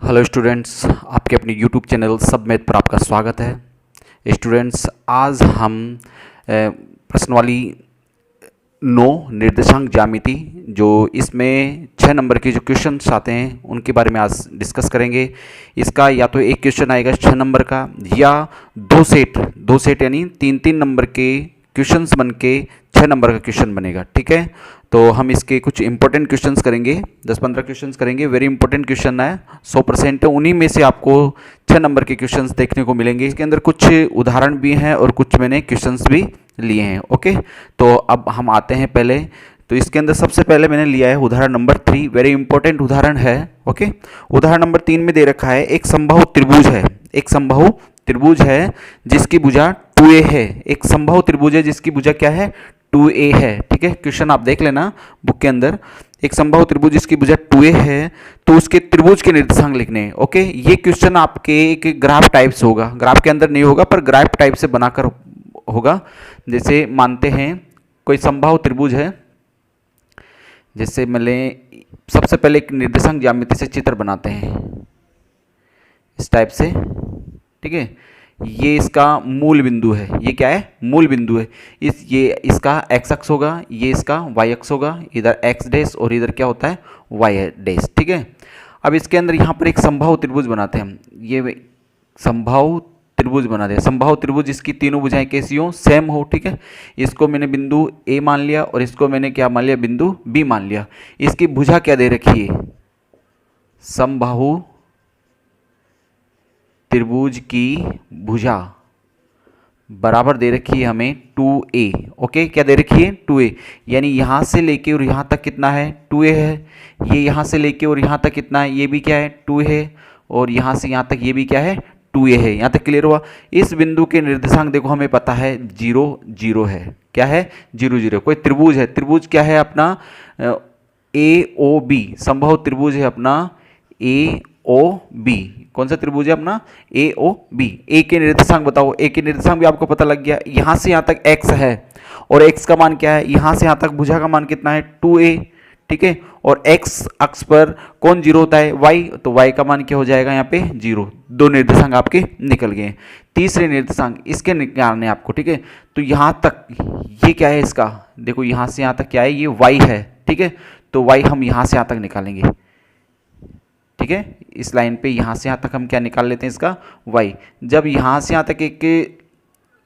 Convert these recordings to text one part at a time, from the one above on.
Hello students, आपके अपने YouTube channel सब मैथ पर आपका स्वागत है। स्टूडेंट्स, आज हम प्रश्नवाली 9 निर्देशांक ज्यामिति जो इसमें 6 नंबर के जो क्वेश्चंस आते हैं उनके बारे में आज डिस्कस करेंगे। इसका या तो एक क्वेश्चन आएगा 6 नंबर का या दो सेट यानी 3-3 नंबर के क्वेश्चंस बन के 6 नंबर का क्वेश्चन बनेगा। ठीक है, तो हम इसके कुछ इंपॉर्टेंट क्वेश्चंस करेंगे, 10-15 क्वेश्चंस करेंगे। वेरी इंपॉर्टेंट क्वेश्चन है, 100% उन्हीं में से आपको 6 नंबर के क्वेश्चंस देखने को मिलेंगे। इसके अंदर कुछ उदाहरण भी हैं और कुछ मैंने क्वेश्चंस भी लिए हैं। ओके, तो अब हम आते हैं पहले। तो इसके अंदर सबसे पहले मैंने लिया है उदाहरण नंबर 3, वेरी इंपॉर्टेंट उदाहरण है। ओके, उदाहरण नंबर 3 में दे रखा है एक समबाहु त्रिभुज है, एक समबाहु त्रिभुज है जिसकी भुजा 2a है। एक समबाहु त्रिभुज है जिसकी भुजा क्या है, 2a है। ठीक है, क्वेश्चन आप देख लेना बुक के अंदर। एक समबाहु त्रिभुज जिसकी भुजा 2a है तो उसके त्रिभुज के निर्देशांक लिखने हैं। ओके, ये क्वेश्चन आपके एक ग्राफ टाइप से होगा, ग्राफ के अंदर नहीं होगा पर ग्राफ टाइप से बनाकर होगा। जैसे मानते हैं कोई समबाहु त्रिभुज है, जैसे मैंने सबसे पहले एक निर्देशांक ज्यामिति से चित्र बनाते हैं इस टाइप से। ठीक है, ये इसका मूल बिंदु है, ये क्या है, मूल बिंदु है। ये इसका एक्स अक्ष होगा, ये इसका वाई अक्ष होगा, इधर एक्स डैश और इधर क्या होता है, वाई डैश। ठीक है, अब इसके अंदर यहाँ पर एक समबाहु त्रिभुज बनाते हैं हम, ये समबाहु त्रिभुज बनाते हैं। समबाहु त्रिभुज जिसकी तीनों भुजाएं कैसी हो, सेम हो। ठीक है, इसको मैंने बिंदु ए मान लिया और इसको मैंने क्या मान लिया, बिंदु बी मान लिया। इसकी भुजा क्या दे रखी है, समबाहु त्रिभुज की भुजा बराबर दे रखी है हमें 2a। ओके, क्या दे रखी है, 2a, यानी यहाँ से लेके और यहाँ तक कितना है, 2a है। ये यहाँ से लेके और यहाँ तक कितना है, ये भी क्या है, 2 है। और यहाँ से यहाँ तक ये भी क्या है, 2a है। यहाँ तक क्लियर हुआ। इस बिंदु के निर्देशांक देखो हमें पता है 0 0 है। क्या है, 0 0। कोई त्रिभुज है, त्रिभुज क्या है अपना, AOB। समबाहु त्रिभुज है अपना AOB। कौन सा त्रिभुज है अपना, AOB। ए के निर्देशांक बताओ, ए के निर्देशांक भी आपको पता लग गया। यहाँ से यहाँ तक x है और x का मान क्या है, यहाँ से यहाँ तक भुजा का मान कितना है, 2a। ठीक है, और x अक्ष पर कौन 0 होता है, y, तो y का मान क्या हो जाएगा यहाँ पे, 0। दो निर्देशांक आपके निकल गए। तीसरे निर्देशांक इसके निकालने आपको। ठीक है, तो यहाँ तक ये क्या है इसका, देखो यहाँ से यहाँ तक क्या है, ये y है। ठीक है, तो y हम यहाँ से यहाँ तक निकालेंगे। ठीक है, इस लाइन पे यहाँ से यहाँ तक हम क्या निकाल लेते हैं, इसका y। जब यहाँ से यहाँ तक एक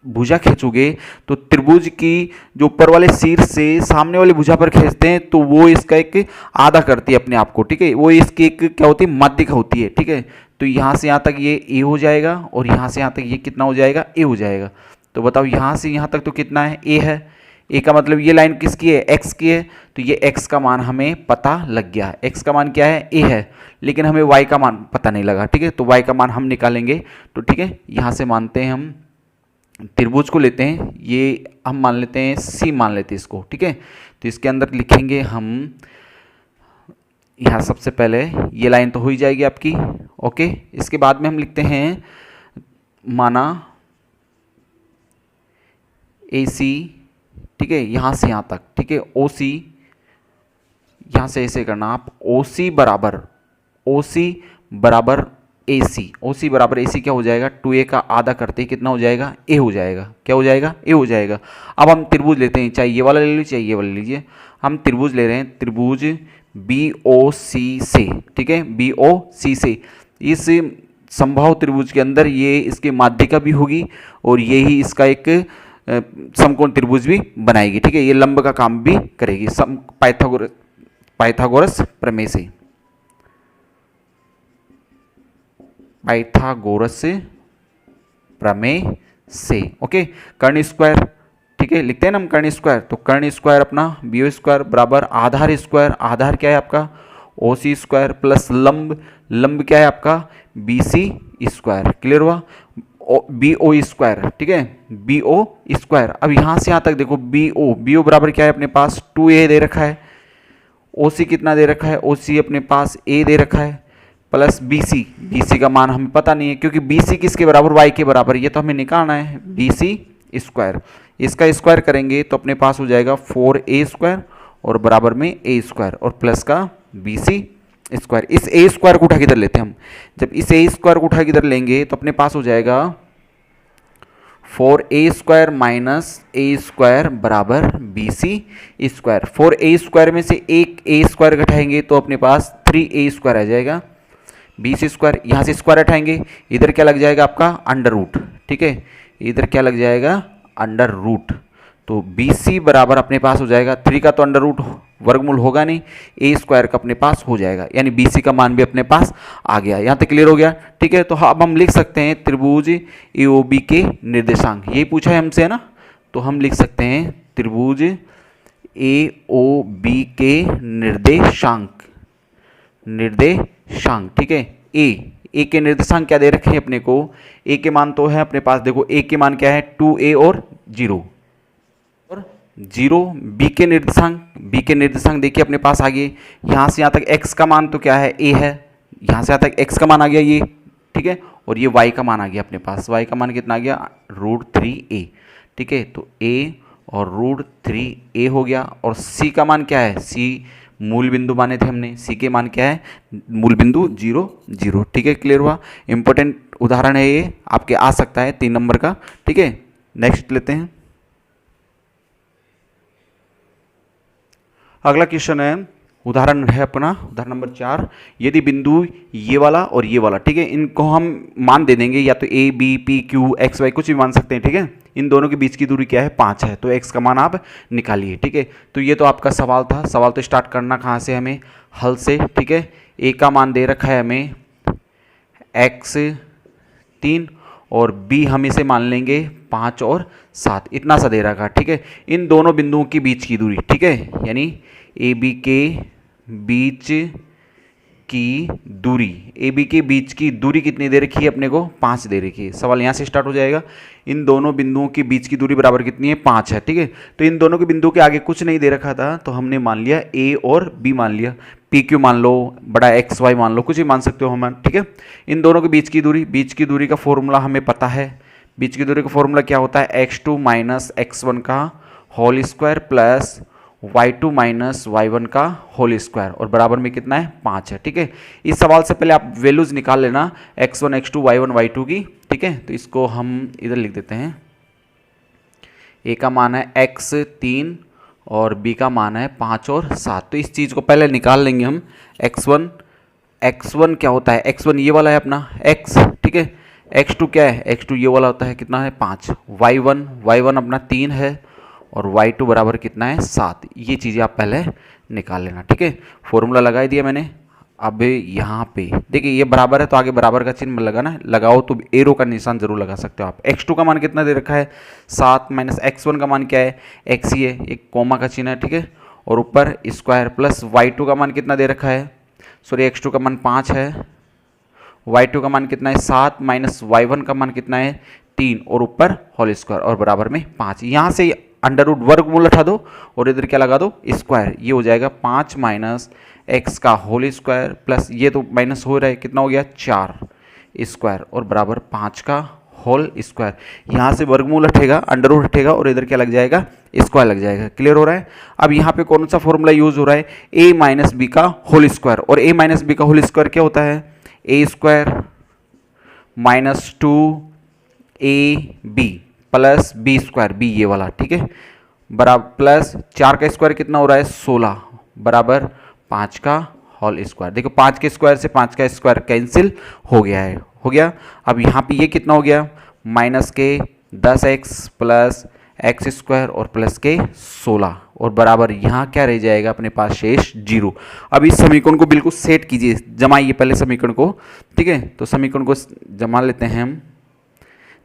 भुजा खींचोगे तो त्रिभुज की जो ऊपर वाले शीर्ष से सामने वाली भुजा पर खींचते हैं तो वो इसका एक आधा करती है अपने आप को। ठीक है, वो इसकी एक क्या होती है, माध्यिका होती है। ठीक है, तो यहाँ से यहाँ तक ये a हो जाएगा और यहाँ से यहाँ तक ये कितना हो जाएगा, a हो जाएगा। तो बताओ यहाँ से यहाँ तक तो कितना है, a है। ए का मतलब ये लाइन किसकी है, x की है। तो ये x का मान हमें पता लग गया, x का मान क्या है, a है। लेकिन हमें y का मान पता नहीं लगा। ठीक है, तो y का मान हम निकालेंगे। तो ठीक है, यहाँ से मानते हैं हम त्रिभुज को लेते हैं, ये हम मान लेते हैं C मान लेते हैं इसको। ठीक है, तो इसके अंदर लिखेंगे हम यहाँ सबसे पहले ये लाइन तो हो ही जाएगी आपकी। ओके, इसके बाद में हम लिखते हैं माना AC। ठीक है, यहाँ से यहाँ तक। ठीक है, OC, यहाँ से ऐसे करना आप, OC बराबर AC। OC बराबर AC क्या हो जाएगा, 2a का आधा करते ही कितना हो जाएगा, a हो जाएगा। क्या हो जाएगा, a हो जाएगा। अब हम त्रिभुज लेते हैं, चाहे ये वाला ले लीजिए चाहे ये वाला ले लीजिए। हम त्रिभुज ले रहे हैं, त्रिभुज BOC से। ठीक है, BOC से इस समबाहु त्रिभुज के अंदर ये इसकी माध्यिका भी होगी और ये ही इसका एक समकोण त्रिभुज भी बनाएगी। ठीक है, ये लंब का काम भी करेगी पाइथागोरस प्रमेय से। पाइथागोरस प्रमेय से। ओके, कर्ण स्क्वायर। ठीक है, लिखते हैं ना हम कर्ण स्क्वायर। तो कर्ण स्क्वायर अपना BO स्क्वायर बराबर आधार स्क्वायर। आधार क्या है आपका, OC स्क्वायर प्लस लंब, लंब क्या है आपका, BC स्क्वायर। क्लियर हुआ, BO स्क्वायर। ठीक है, BO स्क्वायर। अब यहाँ से यहाँ तक देखो BO बराबर क्या है अपने पास, 2a दे रखा है। OC कितना दे रखा है, OC अपने पास a दे रखा है प्लस BC का मान हमें पता नहीं है क्योंकि BC किसके बराबर, y के बराबर। ये तो हमें निकालना है, BC स्क्वायर। इसका स्क्वायर करेंगे तो अपने पास हो जाएगा 4a स्क्वायर और बराबर में a स्क्वायर और प्लस का BC स्क्वायर, इस ए स्क्वायर को उठा के इधर लेते हैं हम। जब इस ए स्क्वायर को उठा के इधर लेंगे तो अपने पास हो जाएगा 4a स्क्वायर माइनस ए स्क्वायर बराबर bc स्क्वायर। 4a स्क्वायर में से एक ए स्क्वायर घटाएंगे तो अपने पास 3a स्क्वायर आ जाएगा। bc स्क्वायर, यहाँ से स्क्वायर हटाएंगे, इधर क्या लग जाएगा आपका अंडर रूट, ठीक है, इधर क्या लग जाएगा अंडर रूट। तो bc बराबर अपने पास हो जाएगा, 3 का तो अंडर रूट वर्गमूल होगा नहीं, ए स्क्वायर का अपने पास हो जाएगा, यानी bc का मान भी अपने पास आ गया। यहाँ तक क्लियर हो गया, ठीक है। तो अब हम लिख सकते हैं त्रिभुज AOB के निर्देशांक, यही पूछा है हमसे, है ना। तो हम लिख सकते हैं त्रिभुज AOB के निर्देशांक, ठीक है। ए के निर्देशांक क्या दे रखे हैं अपने को, ए के मान तो है अपने पास, देखो ए के मान क्या है 2a और 0 और 0। बी के निर्देशांक देखिए अपने पास आ गए, यहाँ से यहाँ तक x का मान तो क्या है a है, यहाँ से यहाँ तक x का मान आ गया ये, ठीक है, और ये y का मान आ गया अपने पास, y का मान कितना आ गया √3a, ठीक है। तो a और √3a हो गया, और c का मान क्या है, c मूल बिंदु माने थे हमने, सी के मान क्या है मूल बिंदु 0 0, ठीक है। क्लियर हुआ, इंपॉर्टेंट उदाहरण है ये, आपके आ सकता है 3 नंबर का, ठीक है। नेक्स्ट लेते हैं, अगला क्वेश्चन है, उदाहरण है अपना उदाहरण नंबर 4। यदि बिंदु ये वाला और ये वाला, ठीक है, इनको हम मान दे देंगे, या तो a b p q x y कुछ भी मान सकते हैं, ठीक है। इन दोनों के बीच की दूरी क्या है 5 है, तो x का मान आप निकालिए, ठीक है। तो ये तो आपका सवाल था, सवाल तो स्टार्ट करना कहाँ से, हमें हल से, ठीक है। a का मान दे रखा है हमें x 3 और b हम इसे मान लेंगे 5 और 7, इतना सा दे रखा, ठीक है। इन दोनों बिंदुओं के बीच की दूरी, ठीक है, यानी ए बी के बीच की दूरी, ए बी के बीच की दूरी कितनी दे रखी है अपने को 5 दे रखी है। सवाल यहाँ से स्टार्ट हो जाएगा, इन दोनों बिंदुओं के बीच की दूरी बराबर कितनी है 5 है, ठीक है। तो इन दोनों के बिंदुओं के आगे कुछ नहीं दे रखा था, तो हमने मान लिया ए और बी मान लिया, पी क्यू मान लो, बड़ा एक्स वाई मान लो, कुछ भी मान सकते हो हम, ठीक है। इन दोनों के बीच की दूरी का फॉर्मूला हमें पता है, बीच की दूरी का फॉर्मूला क्या होता है x2 माइनस x1 का whole square plus y2 minus y1 का होल स्क्वायर, और बराबर में कितना है 5 है, ठीक है। इस सवाल से पहले आप वैल्यूज निकाल लेना x1 x2 y1 y2 की, ठीक है। तो इसको हम इधर लिख देते हैं, a का मान है x 3 और b का मान है 5 और 7। तो इस चीज़ को पहले निकाल लेंगे हम, x1 क्या होता है, x1 ये वाला है अपना x, ठीक है। x2 क्या है, x2 ये वाला होता है, कितना है 5, y1 अपना 3 है, और y2 बराबर कितना है 7। ये चीज़ें आप पहले निकाल लेना, ठीक है। फॉर्मूला लगा दिया मैंने। अब यहाँ पे देखिए ये बराबर है तो आगे बराबर का चिन्ह लगाना, लगाओ तो एरो का निशान जरूर लगा सकते हो आप। x2 का मान कितना दे रखा है 7 माइनस x1 का मान क्या है x ही है, एक कोमा का चिन्ह है, ठीक है। और ऊपर स्क्वायर प्लस y2 का मान कितना दे रखा है, सॉरी x2 का मान 5 है, y2 का मान कितना है 7 माइनस y1 का मान कितना है 3, और ऊपर होल स्क्वायर और बराबर में 5। यहाँ से अंडर रूट वर्गमूल हटा दो और इधर क्या लगा दो स्क्वायर, ये हो जाएगा 5 माइनस x का होल स्क्वायर प्लस ये तो माइनस हो रहा है, कितना हो गया 4 स्क्वायर और बराबर 5 का होल स्क्वायर। यहाँ से वर्गमूल हटेगा, अंडर रूट हटेगा और इधर क्या लग जाएगा स्क्वायर लग जाएगा। क्लियर हो रहा है। अब यहाँ पे कौन सा फॉर्मूला यूज हो रहा है, a माइनस बी का होल स्क्वायर, और a माइनस बी का होल स्क्वायर क्या होता है a square minus 2ab plus B square, B ये वाला, ठीक है, बराबर प्लस 4 का स्क्वायर कितना हो रहा है 16 बराबर 5 का होल स्क्वायर। देखो 5 के स्क्वायर से 5 का स्क्वायर कैंसिल हो गया है, हो गया। अब यहाँ पे ये कितना हो गया माइनस के 10x प्लस एक्स स्क्वायर और प्लस के 16 और बराबर यहाँ क्या रह जाएगा अपने पास शेष 0। अब इस समीकरण को बिल्कुल सेट कीजिए, जमाइए पहले समीकरण को, ठीक है। तो समीकरण को जमा लेते हैं हम।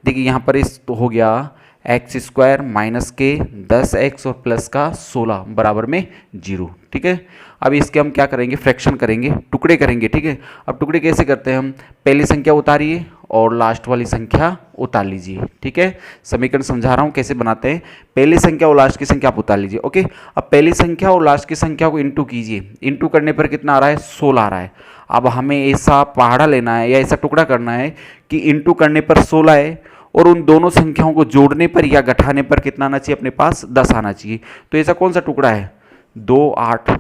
देखिए यहाँ पर इस तो हो गया एक्स स्क्वायर माइनस के 10x और प्लस का 16 बराबर में 0, ठीक है। अब इसके हम क्या करेंगे, फ्रैक्शन करेंगे, टुकड़े करेंगे, ठीक है। अब टुकड़े कैसे करते हैं हम, पहली संख्या उतारिए और लास्ट वाली संख्या उतार लीजिए, ठीक है। समीकरण समझा रहा हूँ कैसे बनाते हैं, पहली संख्या और लास्ट की संख्या आप उतार लीजिए, ओके। अब पहली संख्या और लास्ट की संख्या को इंटू कीजिए, इंटू करने पर कितना आ रहा है 16 आ रहा है। अब हमें ऐसा पहाड़ा लेना है या ऐसा टुकड़ा करना है कि इंटू करने पर 16 है और उन दोनों संख्याओं को जोड़ने पर या घटाने पर कितना आना चाहिए अपने पास 10 आना चाहिए। तो ऐसा कौन सा टुकड़ा है 2 8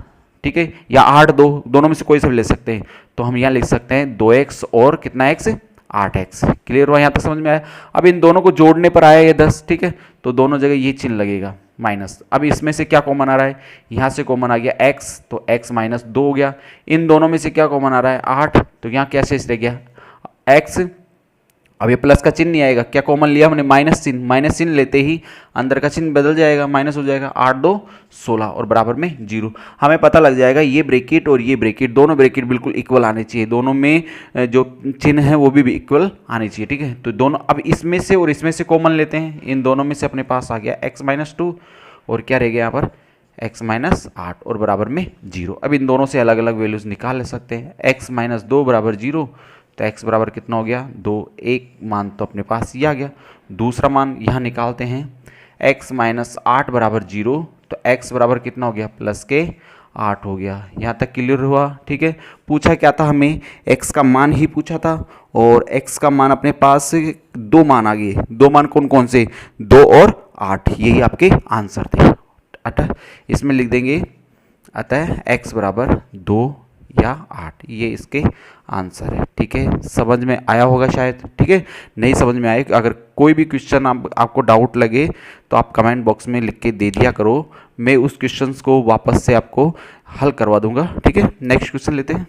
ठीक है, या 8 2, दोनों में से कोई सा भी ले सकते हैं। तो हम यहाँ लिख सकते हैं 2x और कितना x, 8x। क्लियर हुआ, यहाँ तक समझ में आया। अब इन दोनों को जोड़ने पर आया ये 10, ठीक है, तो दोनों जगह ये चिन्ह लगेगा माइनस। अब इसमें से क्या कॉमन आ रहा है, यहाँ से कॉमन आ गया x, तो x माइनस 2 हो गया। इन दोनों में से क्या कॉमन आ रहा है, 8, तो यहाँ क्या शेष रह गया, x। अब ये प्लस का चिन्ह नहीं आएगा, क्या कॉमन लिया हमने, माइनस चिन्ह। माइनस चिन्ह लेते ही अंदर का चिन्ह बदल जाएगा, माइनस हो जाएगा। 8 2 16 और बराबर में 0। हमें पता लग जाएगा ये ब्रैकेट और ये ब्रैकेट, दोनों ब्रैकेट बिल्कुल इक्वल आने चाहिए, दोनों में जो चिन्ह है वो भी इक्वल आने चाहिए, ठीक है। तो दोनों, अब इसमें से और इसमें से कॉमन लेते हैं, इन दोनों में से अपने पास आ गया x माइनस 2 और क्या रह गया यहाँ पर, x माइनस 8 और बराबर में 0। अब इन दोनों से अलग अलग वैल्यूज निकाल ले सकते हैं। x माइनस 2 बराबर 0, तो x बराबर कितना हो गया 2। एक मान तो अपने पास ये आ गया। दूसरा मान यहाँ निकालते हैं, x माइनस 8 बराबर 0, तो x बराबर कितना हो गया, प्लस के 8 हो गया। यहाँ तक क्लियर हुआ, ठीक है। पूछा क्या था हमें, x का मान ही पूछा था, और x का मान अपने पास 2 मान आ गए। 2 मान कौन कौन से, 2 और 8, यही आपके आंसर थे। अतः इसमें लिख देंगे, अतः x बराबर 2 या 8, ये इसके आंसर है, ठीक है। समझ में आया होगा शायद, ठीक है। नहीं समझ में आए, अगर कोई भी क्वेश्चन आपको डाउट लगे तो आप कमेंट बॉक्स में लिख के दे दिया करो, मैं उस क्वेश्चन को वापस से आपको हल करवा दूंगा, ठीक है। नेक्स्ट क्वेश्चन लेते हैं।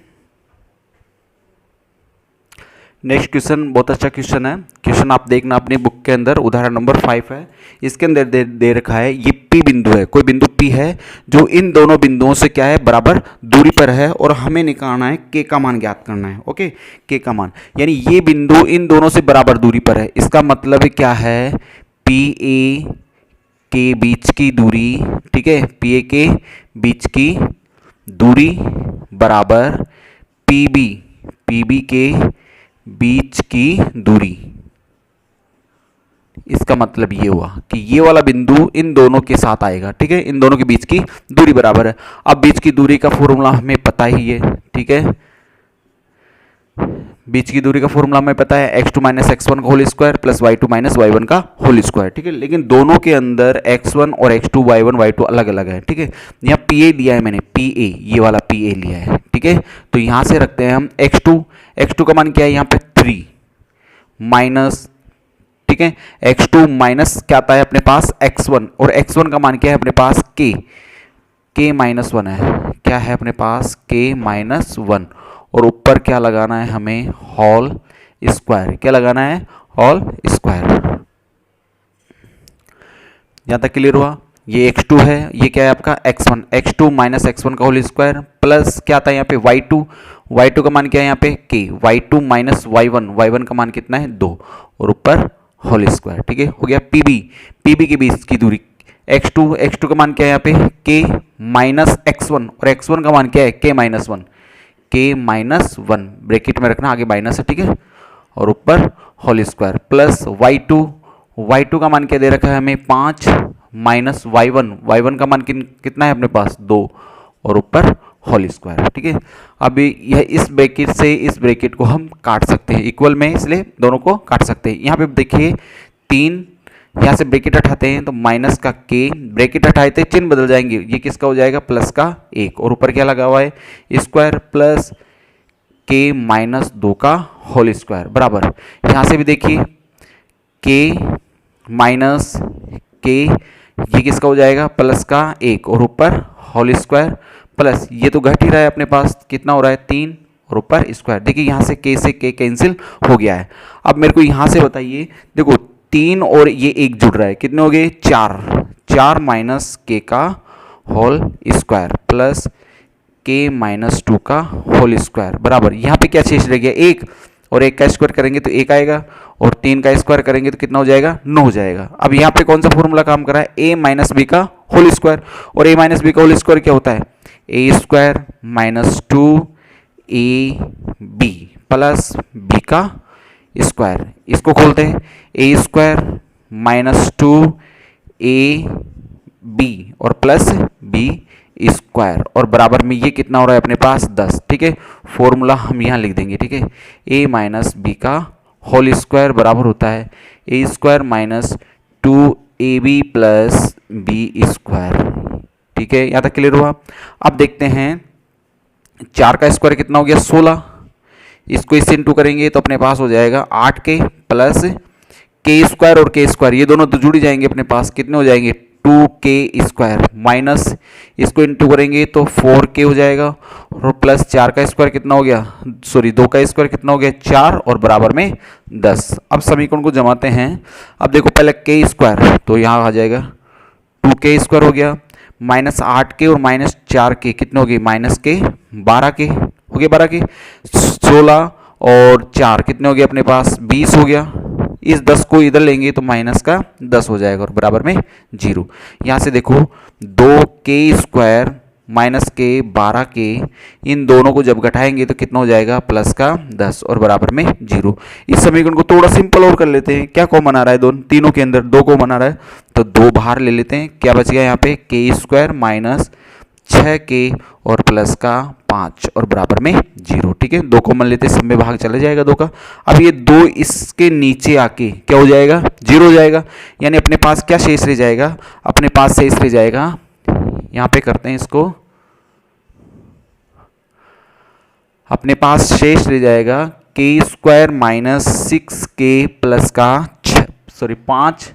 नेक्स्ट क्वेश्चन बहुत अच्छा क्वेश्चन है। क्वेश्चन आप देखना अपनी बुक के अंदर, उदाहरण नंबर 5 है। इसके अंदर दे रखा है, ये P बिंदु है, कोई बिंदु P है जो इन दोनों बिंदुओं से क्या है, बराबर दूरी पर है, और हमें निकालना है K का मान ज्ञात करना है। ओके, K का मान, यानी ये बिंदु इन दोनों से बराबर दूरी पर है। इसका मतलब क्या है, PA के बीच की दूरी, ठीक है, PA के बीच की दूरी बराबर PB के बीच की दूरी। इसका मतलब ये हुआ कि ये वाला बिंदु इन दोनों के साथ आएगा, ठीक है, इन दोनों के बीच की दूरी बराबर है। अब बीच की दूरी का फॉर्मूला हमें पता ही है, ठीक है। बीच की दूरी का फॉर्मूला हमें पता है, x2 माइनस x1 का whole square plus y2 minus y1 का होल स्क्वायर, ठीक है। लेकिन दोनों के अंदर x1 और x2 y1 y2 अलग अलग है, ठीक है। यहाँ PA लिया है मैंने, PA, ये वाला PA लिया है, ठीक है। तो यहाँ से रखते हैं हम x2 का मान क्या है यहाँ पे 3 माइनस, ठीक है, x2 माइनस क्या आता है अपने पास x1, और x1 का मान क्या है अपने पास k माइनस 1 है, क्या है अपने पास k माइनस 1, और ऊपर क्या लगाना है हमें, होल स्क्वायर। क्या लगाना है, होल स्क्वायर। यहां तक क्लियर हुआ। ये x2 है, ये क्या है आपका x1, x2 माइनस x1 का होल स्क्वायर प्लस क्या आता है यहाँ पे y2 का मान क्या है यहाँ पे k, y2 माइनस y1 का मान कितना है 2, और ऊपर होल स्क्वायर, ठीक है। हो गया PB के बीच की दूरी, x2 का मान क्या है यहाँ पे k माइनस x1, और x1 का मान क्या है k माइनस 1, ब्रैकेट में रखना, आगे माइनस है, ठीक है, और ऊपर होल स्क्वायर प्लस y2 का मान क्या दे रखा है हमें 5 माइनस y1 का मान कितना है अपने पास 2, और ऊपर होल स्क्वायर, ठीक है। अब यह इस ब्रैकेट से इस ब्रैकेट को हम काट सकते हैं, इक्वल में, इसलिए दोनों को काट सकते हैं। यहाँ पे देखिए 3, यहाँ से ब्रैकेट हटाते हैं तो माइनस का k, ब्रैकेट हटाए थे चिन्ह बदल जाएंगे, ये किसका हो जाएगा प्लस का 1, और ऊपर क्या लगा हुआ है स्क्वायर प्लस k माइनस 2 का होल स्क्वायर बराबर। यहाँ से भी देखिए k माइनस k, ये किसका हो जाएगा प्लस का 1, और ऊपर होल स्क्वायर प्लस, ये तो घट ही रहा है अपने पास, कितना हो रहा है 3, और ऊपर स्क्वायर। देखिए यहाँ से k कैंसिल हो गया है। अब मेरे को यहाँ से बताइए, देखो 3 और ये 1 जुड़ रहा है, कितने हो गए 4 माइनस k का whole square plus k minus 2 का होल स्क्वायर बराबर। यहाँ पे क्या शेष रह गया 1, और 1 का स्क्वायर करेंगे तो 1 आएगा, और 3 का स्क्वायर करेंगे तो कितना हो जाएगा 9 हो जाएगा। अब यहाँ पे कौन सा फॉर्मूला काम कर रहा है, a माइनस बी का होल स्क्वायर, और a माइनस बी का होल स्क्वायर क्या होता है a square minus 2ab plus b का स्क्वायर। इसको खोलते हैं, a स्क्वायर माइनस 2ab और प्लस b स्क्वायर, और बराबर में ये कितना हो रहा है अपने पास 10, ठीक है। फॉर्मूला हम यहाँ लिख देंगे, ठीक है, a माइनस बी का होल स्क्वायर बराबर होता है a square minus 2ab plus b square, ठीक है, यहाँ तक क्लियर हुआ। अब देखते हैं 4 का स्क्वायर कितना हो गया 16, इसको इससे इंटू करेंगे तो अपने पास हो जाएगा 8k प्लस के स्क्वायर और के स्क्वायर ये दोनों तो जुड़ ही जाएंगे अपने पास, कितने हो जाएंगे 2k स्क्वायर माइनस इसको इंटू करेंगे तो 4k हो जाएगा और प्लस 4 का स्क्वायर कितना हो गया, सॉरी 2 का स्क्वायर कितना हो गया 4 और बराबर में 10। अब समीकरण को जमाते हैं। अब देखो पहले k स्क्वायर तो यहाँ आ जाएगा 2k स्क्वायर हो गया माइनस 8k और माइनस 4k कितने हो गए माइनस के 12k हो गया 12k 16 और 4 कितने हो गए अपने पास 20 हो गया। इस 10 को इधर लेंगे तो माइनस का 10 हो जाएगा और बराबर में 0। यहाँ से देखो 2k स्क्वायर माइनस के 12k इन दोनों को जब घटाएंगे तो कितना हो जाएगा प्लस का 10 और बराबर में 0। इस समीकरण को थोड़ा सिंपल और कर लेते हैं। क्या कॉमन आ रहा है दोनों तीनों के अंदर 2 कॉमन आ रहा है तो 2 बाहर ले लेते हैं। क्या बच गया यहाँ पे k स्क्वायर माइनस 6k और प्लस का 5 और बराबर में 0। ठीक है, 2 कॉमन लेते सब में भाग चला जाएगा 2 का। अब ये 2 इसके नीचे आके क्या हो जाएगा 0 हो जाएगा, यानी अपने पास क्या शेष रह जाएगा, अपने पास शेष रह जाएगा, यहाँ पे करते हैं इसको, अपने पास शेष रह जाएगा k square minus 6k plus का 5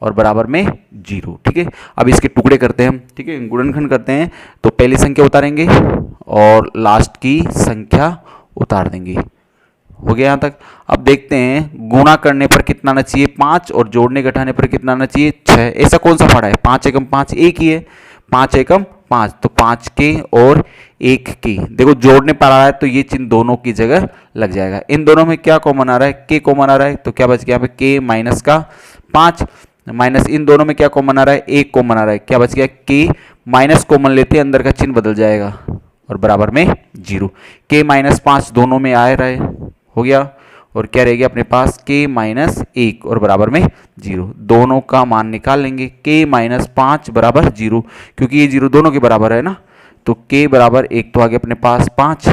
और बराबर में 0। ठीक है, अब इसके टुकड़े करते हैं हम, ठीक है, गुणनखंड करते हैं तो पहली संख्या उतारेंगे और लास्ट की संख्या उतार देंगे। हो गया यहाँ तक। अब देखते हैं गुणा करने पर कितना आना चाहिए 5 और जोड़ने घटाने पर कितना आना चाहिए 6। ऐसा कौन सा पड़ा है 5 एकम 5 एक ही है, 5 एकम 5 तो 5k और 1k। देखो जोड़ने पर आ रहा है तो ये चिन्ह दोनों की जगह लग जाएगा। इन दोनों में क्या कॉमन आ रहा है k कॉमन आ रहा है तो क्या बच गया यहाँ पे k माइनस का 5 माइनस इन दोनों में क्या कॉमन आ रहा है 1 कॉमन आ रहा है, क्या बच गया k माइनस कॉमन लेते हैं अंदर का चिन्ह बदल जाएगा और बराबर में 0। k माइनस 5 दोनों में आ रहा है, हो गया, और क्या रह गया अपने पास k माइनस 1 और बराबर में 0। दोनों का मान निकाल लेंगे k माइनस 5 बराबर 0, क्योंकि ये 0 दोनों के बराबर है ना, तो k बराबर 1 तो आ गया अपने पास 5।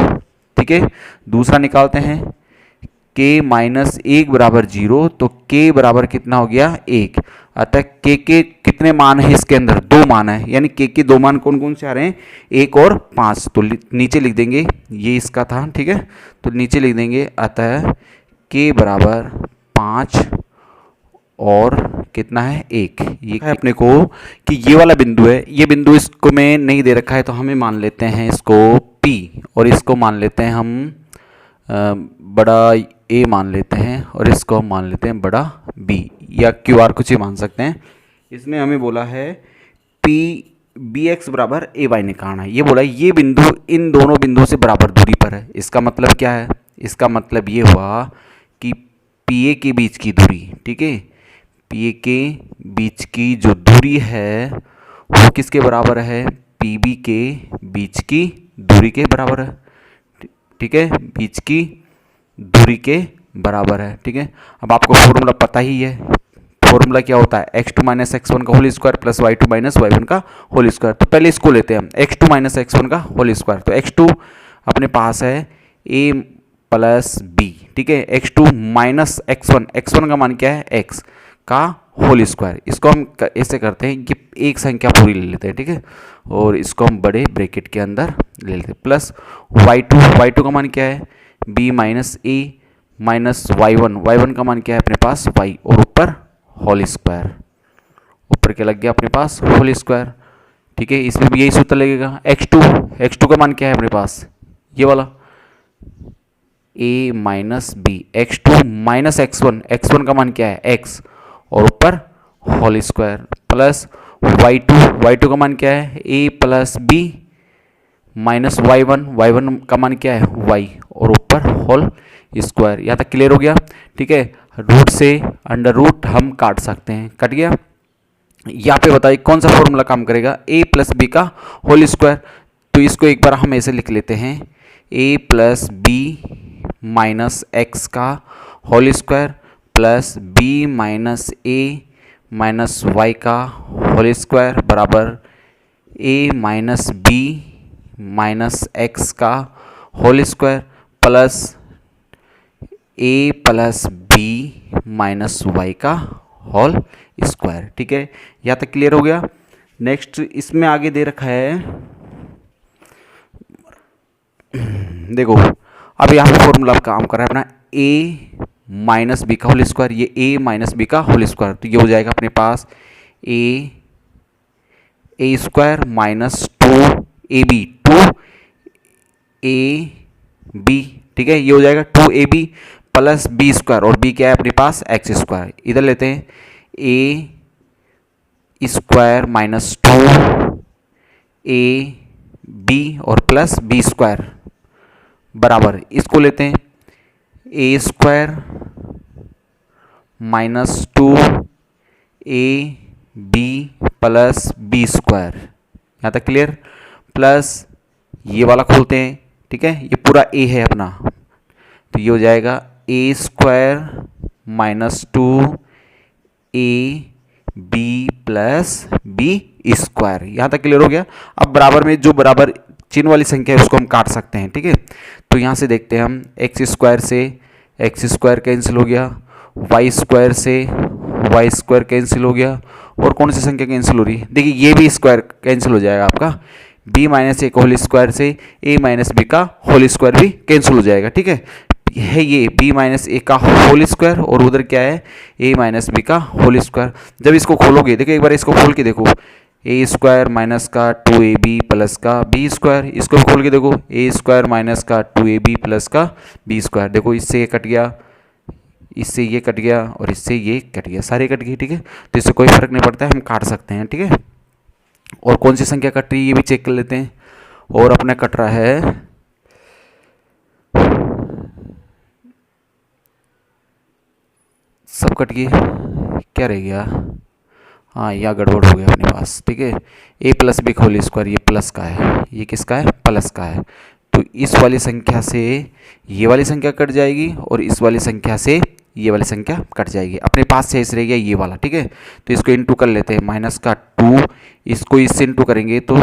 ठीक है, दूसरा निकालते हैं k माइनस 1 बराबर 0 तो k बराबर कितना हो गया 1। अतः k के कितने मान है इसके अंदर 2 मान है, यानी k के 2 मान कौन कौन से आ रहे हैं 1 और 5। तो नीचे लिख देंगे, ये इसका था, ठीक है, तो नीचे लिख देंगे अतः k बराबर 5 और कितना है 1। ये है अपने को कि ये वाला बिंदु है, ये बिंदु इसको में नहीं दे रखा है तो हमें मान लेते हैं इसको P और इसको मान लेते हैं हम बड़ा A मान लेते हैं और इसको हम मान लेते हैं बड़ा B या QR कुछ ही मान सकते हैं। इसमें हमें बोला है BX बराबर AY निकालना है। ये बोला ये बिंदु इन दोनों बिंदुओं से बराबर दूरी पर है। इसका मतलब क्या है, इसका मतलब ये हुआ कि PA के बीच की दूरी, ठीक है, PA के बीच की जो दूरी है वो किसके बराबर है, PB के बीच की दूरी के बराबर है। ठीक है, बीच की दूरी के बराबर है। ठीक है, अब आपको फॉर्मूला पता ही है, फॉर्मूला क्या होता है x2 माइनस एक्स1 का whole square plus y2 minus y1 का होल स्क्वायर। तो पहले इसको लेते हैं हम x2 माइनस एक्स1 का होल स्क्वायर, तो x2 अपने पास है a प्लस b। ठीक है, x2 माइनस एक्स1, एक्स1 का मान क्या है x का होल स्क्वायर। इसको हम ऐसे करते हैं कि एक संख्या पूरी ले लेते हैं, ठीक है, और इसको हम बड़े ब्रैकेट के अंदर ले लेते हैं प्लस y2 का मान क्या है b minus a minus y1 का मान क्या है अपने पास y और ऊपर होल स्क्वायर, ऊपर क्या लग गया अपने पास होल स्क्वायर। ठीक है, इसमें भी यही सूत्र लगेगा। x2 का मान क्या है अपने पास ये वाला a minus b, x2 minus x one का मान क्या है x और ऊपर होल स्क्वायर प्लस y2 का मान क्या है a plus b minus y1 का मान क्या है y और ऊपर होल स्क्वायर। यहाँ तक क्लियर हो गया। ठीक है, रूट से अंडर रूट हम काट सकते हैं, कट गया। यहाँ पे बताइए कौन सा फॉर्मूला काम करेगा, a प्लस बी का होल स्क्वायर। तो इसको एक बार हम ऐसे लिख लेते हैं a plus B minus X का whole square plus b minus a minus Y का होल स्क्वायर बराबर a minus b minus X का whole square plus a plus b minus Y का होल स्क्वायर। ठीक है, यहाँ तक क्लियर हो गया। नेक्स्ट इसमें आगे दे रखा है, देखो अब यहाँ पे फॉर्मूला काम कर रहा है अपना a माइनस बी का होल स्क्वायर, ये a माइनस बी का होल स्क्वायर, तो ये हो जाएगा अपने पास A square minus 2ab, 2ab, ठीक है, ये हो जाएगा 2ab प्लस बी स्क्वायर, और b क्या है अपने पास एक्स स्क्वायर, इधर लेते हैं a स्क्वायर माइनस 2ab और प्लस बी स्क्वायर बराबर, इसको लेते हैं A square minus 2ab plus B square, यहाँ तक क्लियर, प्लस ये वाला खोलते हैं, ठीक है, ये पूरा a है अपना, तो ये हो जाएगा A square minus 2ab plus B square, यहाँ तक क्लियर हो गया। अब बराबर में जो बराबर चिन्ह वाली संख्या है उसको हम काट सकते हैं, ठीक है, तो यहाँ से देखते हैं हम एक्स स्क्वायर से एक्स स्क्वायर कैंसिल हो गया, वाई स्क्वायर से वाई स्क्वायर कैंसिल हो गया, और कौन सी संख्या कैंसिल हो रही है, देखिए ये भी स्क्वायर कैंसिल हो जाएगा आपका, b माइनस ए का होल स्क्वायर से a माइनस बी का होल स्क्वायर भी कैंसिल हो जाएगा, ठीक है ये b माइनस ए का होल स्क्वायर, और उधर क्या है a माइनस बी का होल स्क्वायर। जब इसको खोलोगे, देखिए एक बार इसको खोल के देखो, ए स्क्वायर माइनस का 2ab प्लस का बी स्क्वायर, इसको भी खोल के देखो ए स्क्वायर माइनस का 2ab प्लस का बी स्क्वायर, देखो इससे ये कट गया, इससे ये कट गया, और इससे ये कट गया, सारे कट गए, ठीक है, तो इससे कोई फर्क नहीं पड़ता है, हम काट सकते हैं, ठीक है। और कौन सी संख्या कट रही है ये भी चेक कर लेते हैं, और अपना कट रहा है सब कट गए, क्या रह गया, हाँ यहाँ गड़बड़ हो गया अपने पास, ठीक है, a प्लस बी का होल स्क्वायर, ये प्लस का है, ये किसका है, प्लस का है, तो इस वाली संख्या से ये वाली संख्या कट जाएगी, और इस वाली संख्या से ये वाली संख्या कट जाएगी, अपने पास से इस रह गया ये वाला, ठीक है, तो इसको इंटू कर लेते हैं, माइनस का 2, इसको इससे इंटू करेंगे तो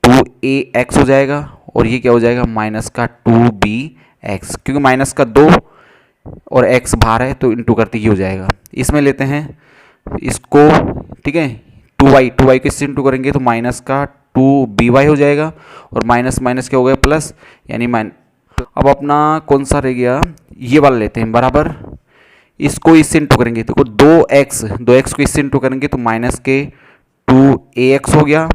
2ax हो जाएगा, और ये क्या हो जाएगा माइनस का 2bx, क्योंकि माइनस का 2 और x बाहर है तो इंटू करते ही हो जाएगा। इसमें लेते हैं इसको, ठीक है, 2y को इससे इंटू करेंगे तो माइनस का 2by हो जाएगा, और माइनस माइनस क्या हो गया प्लस, यानी अब अपना कौन सा रह गया, ये वाला लेते हैं बराबर, इसको इससे इंटू करेंगे तो 2x को इससे इंटू करेंगे तो माइनस के 2ax हो गया,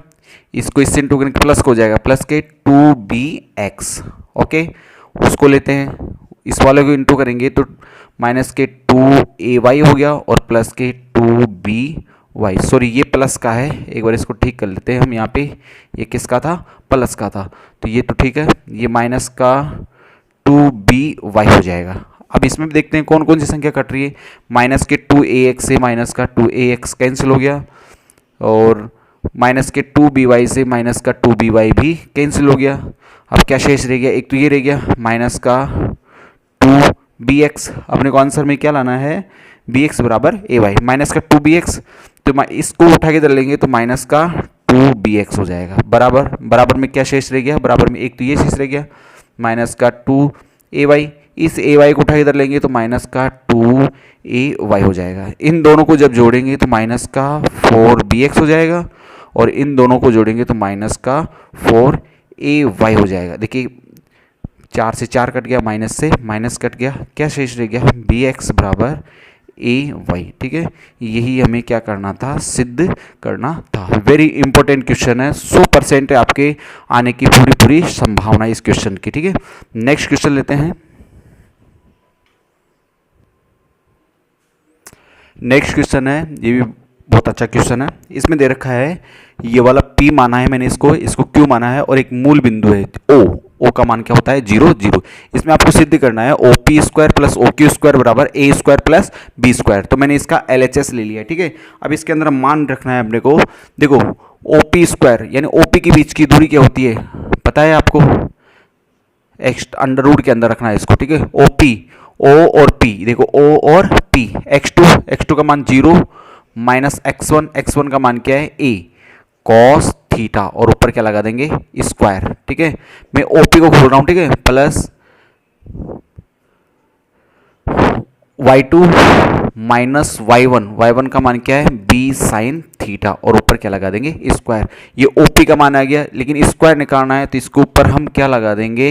इसको इससे इंटू करेंगे प्लस को हो जाएगा प्लस के 2bx, ओके, उसको लेते हैं, इस वाले को इंटू करेंगे तो माइनस के 2ay हो गया, और प्लस के 2by, सॉरी ये प्लस का है, एक बार इसको ठीक कर लेते हैं हम, यहाँ पे ये किसका था, प्लस का था, तो ये तो ठीक है, ये माइनस का 2by हो जाएगा। अब इसमें भी देखते हैं कौन कौन सी संख्या कट रही है, माइनस के 2ax से माइनस का 2ax कैंसिल हो गया, और माइनस के 2by से माइनस का 2by भी कैंसिल हो गया। अब क्या शेष रह गया, एक तो ये रह गया माइनस का 2bx, अपने को आंसर में क्या लाना है, bx बराबर ay, माइनस का 2bx, तो इसको उठा के इधर लेंगे तो माइनस का 2bx हो जाएगा, बराबर बराबर में क्या शेष रह गया, बराबर में एक तो ये शेष रह गया माइनस का 2ay, इस ay को उठा के इधर लेंगे तो माइनस का 2ay हो जाएगा, इन दोनों को जब जोड़ेंगे तो माइनस का 4bx हो जाएगा, और इन दोनों को जोड़ेंगे तो माइनस का 4ay हो जाएगा। देखिए 4 से 4 कट गया, माइनस से माइनस कट गया, क्या शेष रह गया, bx बराबर ay, ठीक है, यही हमें क्या करना था, सिद्ध करना था। वेरी इंपॉर्टेंट क्वेश्चन है, 100% है आपके आने की पूरी संभावना इस क्वेश्चन की, ठीक है। नेक्स्ट क्वेश्चन लेते हैं, नेक्स्ट क्वेश्चन है, ये भी बहुत अच्छा क्वेश्चन है, इसमें दे रखा है ये वाला p माना है मैंने, इसको q माना है, और एक मूल बिंदु है o का मान क्या होता है 0 0, इसमें आपको सिद्ध करना है OP square plus OQ square बराबर a square plus b square, तो मैंने इसका LHS ले लिया, ठीक है। अब इसके अंदर मान रखना है अपने को, देखो OP स्क्वायर यानी OP के बीच की दूरी क्या होती है पता है आपको, अंडर रूट के अंदर रखना है इसको, ठीक है, OP O और P, देखो O और P, x2 का मान 0 माइनस x1 का मान क्या है a कॉस थीटा, और ऊपर क्या लगा देंगे स्क्वायर, ठीक है, मैं OP को खोल रहा हूं, ठीक है, प्लस y2 माइनस y1 का मान क्या है b साइन थीटा और ऊपर क्या लगा देंगे स्क्वायर। ये ओपी का मान आ गया, लेकिन स्क्वायर निकालना है तो इसके ऊपर हम क्या लगा देंगे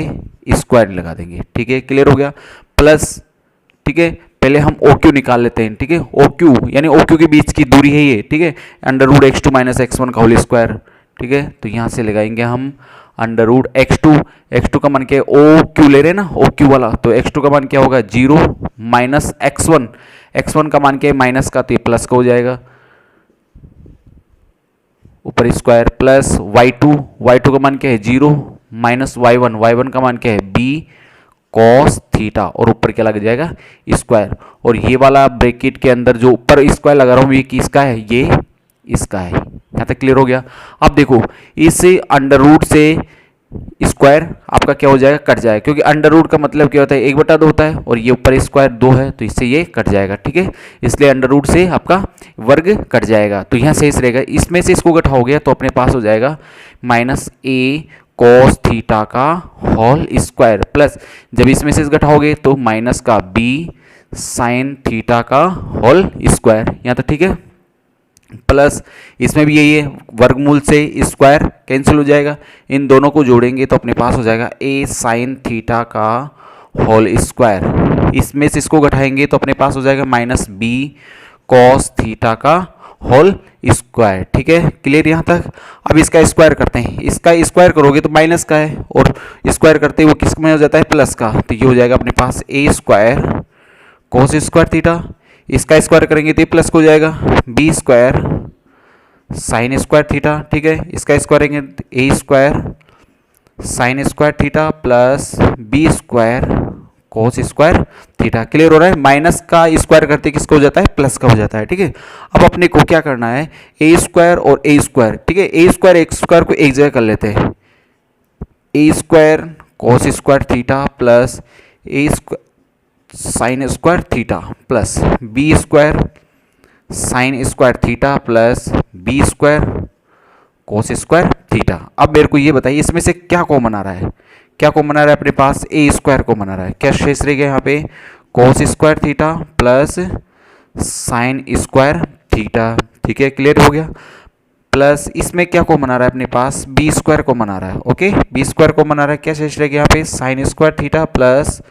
स्क्वायर लगा देंगे। ठीक है, क्लियर हो गया। प्लस, ठीक है, पहले हम ओ क्यू निकाल लेते हैं। ठीक है, ओ क्यू यानी ओ क्यू के बीच की दूरी है ये। ठीक है, under root X two minus X one का होल स्क्वायर। ठीक है, तो यहाँ से लगाएंगे हम अंडर रूट एक्स टू का मान क्या है ओ क्यू ले रहे हैं ना, ओ क्यू वाला, तो एक्स टू का मान क्या होगा 0 माइनस एक्स वन का मान क्या है माइनस का, तो ये प्लस का हो जाएगा ऊपर स्क्वायर, प्लस वाई टू का मान क्या है 0 माइनस वाई वन का मान क्या है बी कॉस थीटा और ऊपर क्या लग जाएगा स्क्वायर। और ये वाला ब्रैकेट के अंदर जो ऊपर स्क्वायर लगा रहा हूँ ये किसका है, ये इसका है। यहाँ तक क्लियर हो गया। अब देखो इस अंडर रूट से स्क्वायर आपका क्या हो जाएगा कट जाएगा, क्योंकि अंडर रूट का मतलब क्या होता है 1/2 होता है और ये ऊपर स्क्वायर 2 है, तो इससे ये कट जाएगा। ठीक है, इसलिए अंडर रूट से आपका वर्ग कट जाएगा, तो यहाँ शेष रहेगा। इसमें से इसको घटा हो गया तो अपने पास हो जाएगा माइनस ए कॉस थीटा का होल स्क्वायर, प्लस जब इसमें से घटाओगे तो माइनस का बी साइन थीटा का होल स्क्वायर। यहाँ तक ठीक है। प्लस इसमें भी यही है, वर्गमूल से स्क्वायर कैंसिल हो जाएगा, इन दोनों को जोड़ेंगे तो अपने पास हो जाएगा ए साइन थीटा का होल स्क्वायर। इसमें से इसको घटाएंगे तो अपने पास हो जाएगा माइनस बी कॉस थीटा का होल स्क्वायर। ठीक है, क्लियर यहाँ तक। अब इसका स्क्वायर करते हैं, इसका स्क्वायर करोगे तो माइनस का है और स्क्वायर करते वो किस में हो जाता है प्लस का, तो ये हो जाएगा अपने पास A square cos square theta. इसका स्क्वायर करेंगे तो ये प्लस को हो जाएगा B square sine square theta. ठीक है, इसका स्क्वायर करेंगे A square sine square theta plus B square cos square theta. Clear हो रहा है। माइनस का स्क्वायर करते किसको हो जाता है प्लस का हो जाता है। ठीक है, अब अपने को क्या करना है ए स्क्वायर और ए स्क्वायर। ठीक है, ए स्क्वायर एक्स स्क्वायर को एक जगह कर लेते हैं, A square cos square theta plus A square sine square theta plus B square sine square theta plus B square cos square theta. अब मेरे को ये बताइए इसमें से क्या कॉमन आ रहा है, क्या कॉमन आ रहा है अपने पास ए स्क्वायर कॉमन आ रहा है। क्या शेष रह गया यहाँ पे कोस square theta plus sign square theta. ठीक है, क्लियर हो गया। प्लस इसमें क्या कॉमन आ रहा है अपने पास बी स्क्वायर कॉमन आ रहा है। ओके, बी स्क्वायर कॉमन आ रहा है, क्या शेष रह गया यहाँ पे sign square theta plus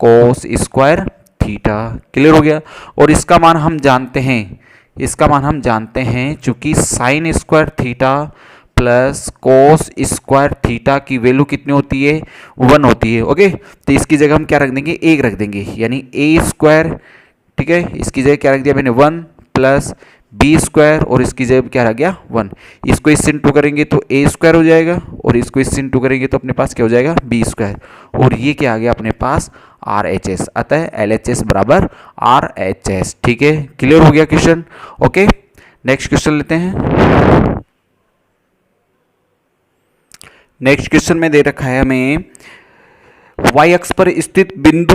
cos square theta. Clear हो गया। और इसका मान हम जानते हैं, इसका मान हम जानते हैं चूंकि sign square theta plus cos square theta की वैल्यू कितनी होती है 1 होती है। ओके, तो इसकी जगह हम क्या रख देंगे 1 रख देंगे, यानी ए स्क्वायर। ठीक है, इसकी जगह क्या रख दिया मैंने 1 प्लस बी स्क्वायर और इसकी जगह क्या रह गया 1। इसको इससे इंटू करेंगे तो ए स्क्वायर हो जाएगा और इसको इससे इंटू करेंगे तो अपने पास क्या हो जाएगा बी स्क्वायर। और ये क्या आ गया अपने पास आर एच एस, अतः एल एच एस बराबर आर एच एस। ठीक है, क्लियर हो गया क्वेश्चन। ओके, नेक्स्ट क्वेश्चन लेते हैं। नेक्स्ट क्वेश्चन में दे रखा है हमें y अक्ष पर स्थित बिंदु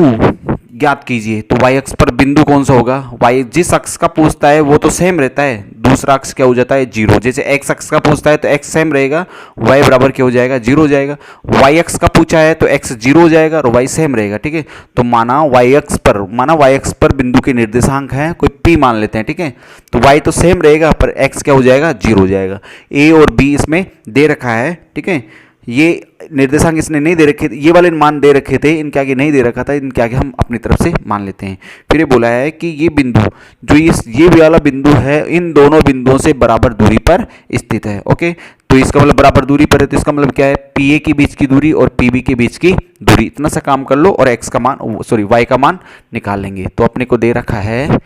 ज्ञात कीजिए। तो y अक्ष पर बिंदु कौन सा होगा, y जिस अक्ष का पूछता है वो तो सेम रहता है, दूसरा अक्ष क्या हो जाता है 0। जैसे x अक्ष का पूछता है तो x सेम रहेगा, y बराबर क्या हो जाएगा 0 हो जाएगा। y अक्ष का पूछा है तो x 0 हो जाएगा और y सेम रहेगा। ठीक है, तो माना y अक्ष पर बिंदु के निर्देशांक हैं कोई p मान लेते हैं। ठीक है, तो y तो सेम रहेगा पर x क्या हो जाएगा 0 हो जाएगा। a और b इसमें दे रखा है। ठीक है, ये निर्देशांक इसने नहीं दे रखे थे, ये वाले मान दे रखे थे, इनके आगे नहीं दे रखा था, इनके आगे हम अपनी तरफ से मान लेते हैं। फिर ये बोला है कि ये बिंदु जो ये वाला बिंदु है इन दोनों बिंदुओं से बराबर दूरी पर स्थित है। ओके, तो इसका मतलब बराबर दूरी पर है, तो इसका मतलब क्या है पी ए के बीच की दूरी और पी बी के बीच की दूरी। इतना सा काम कर लो और एक्स का मान वाई का मान निकाल लेंगे। तो अपने को दे रखा है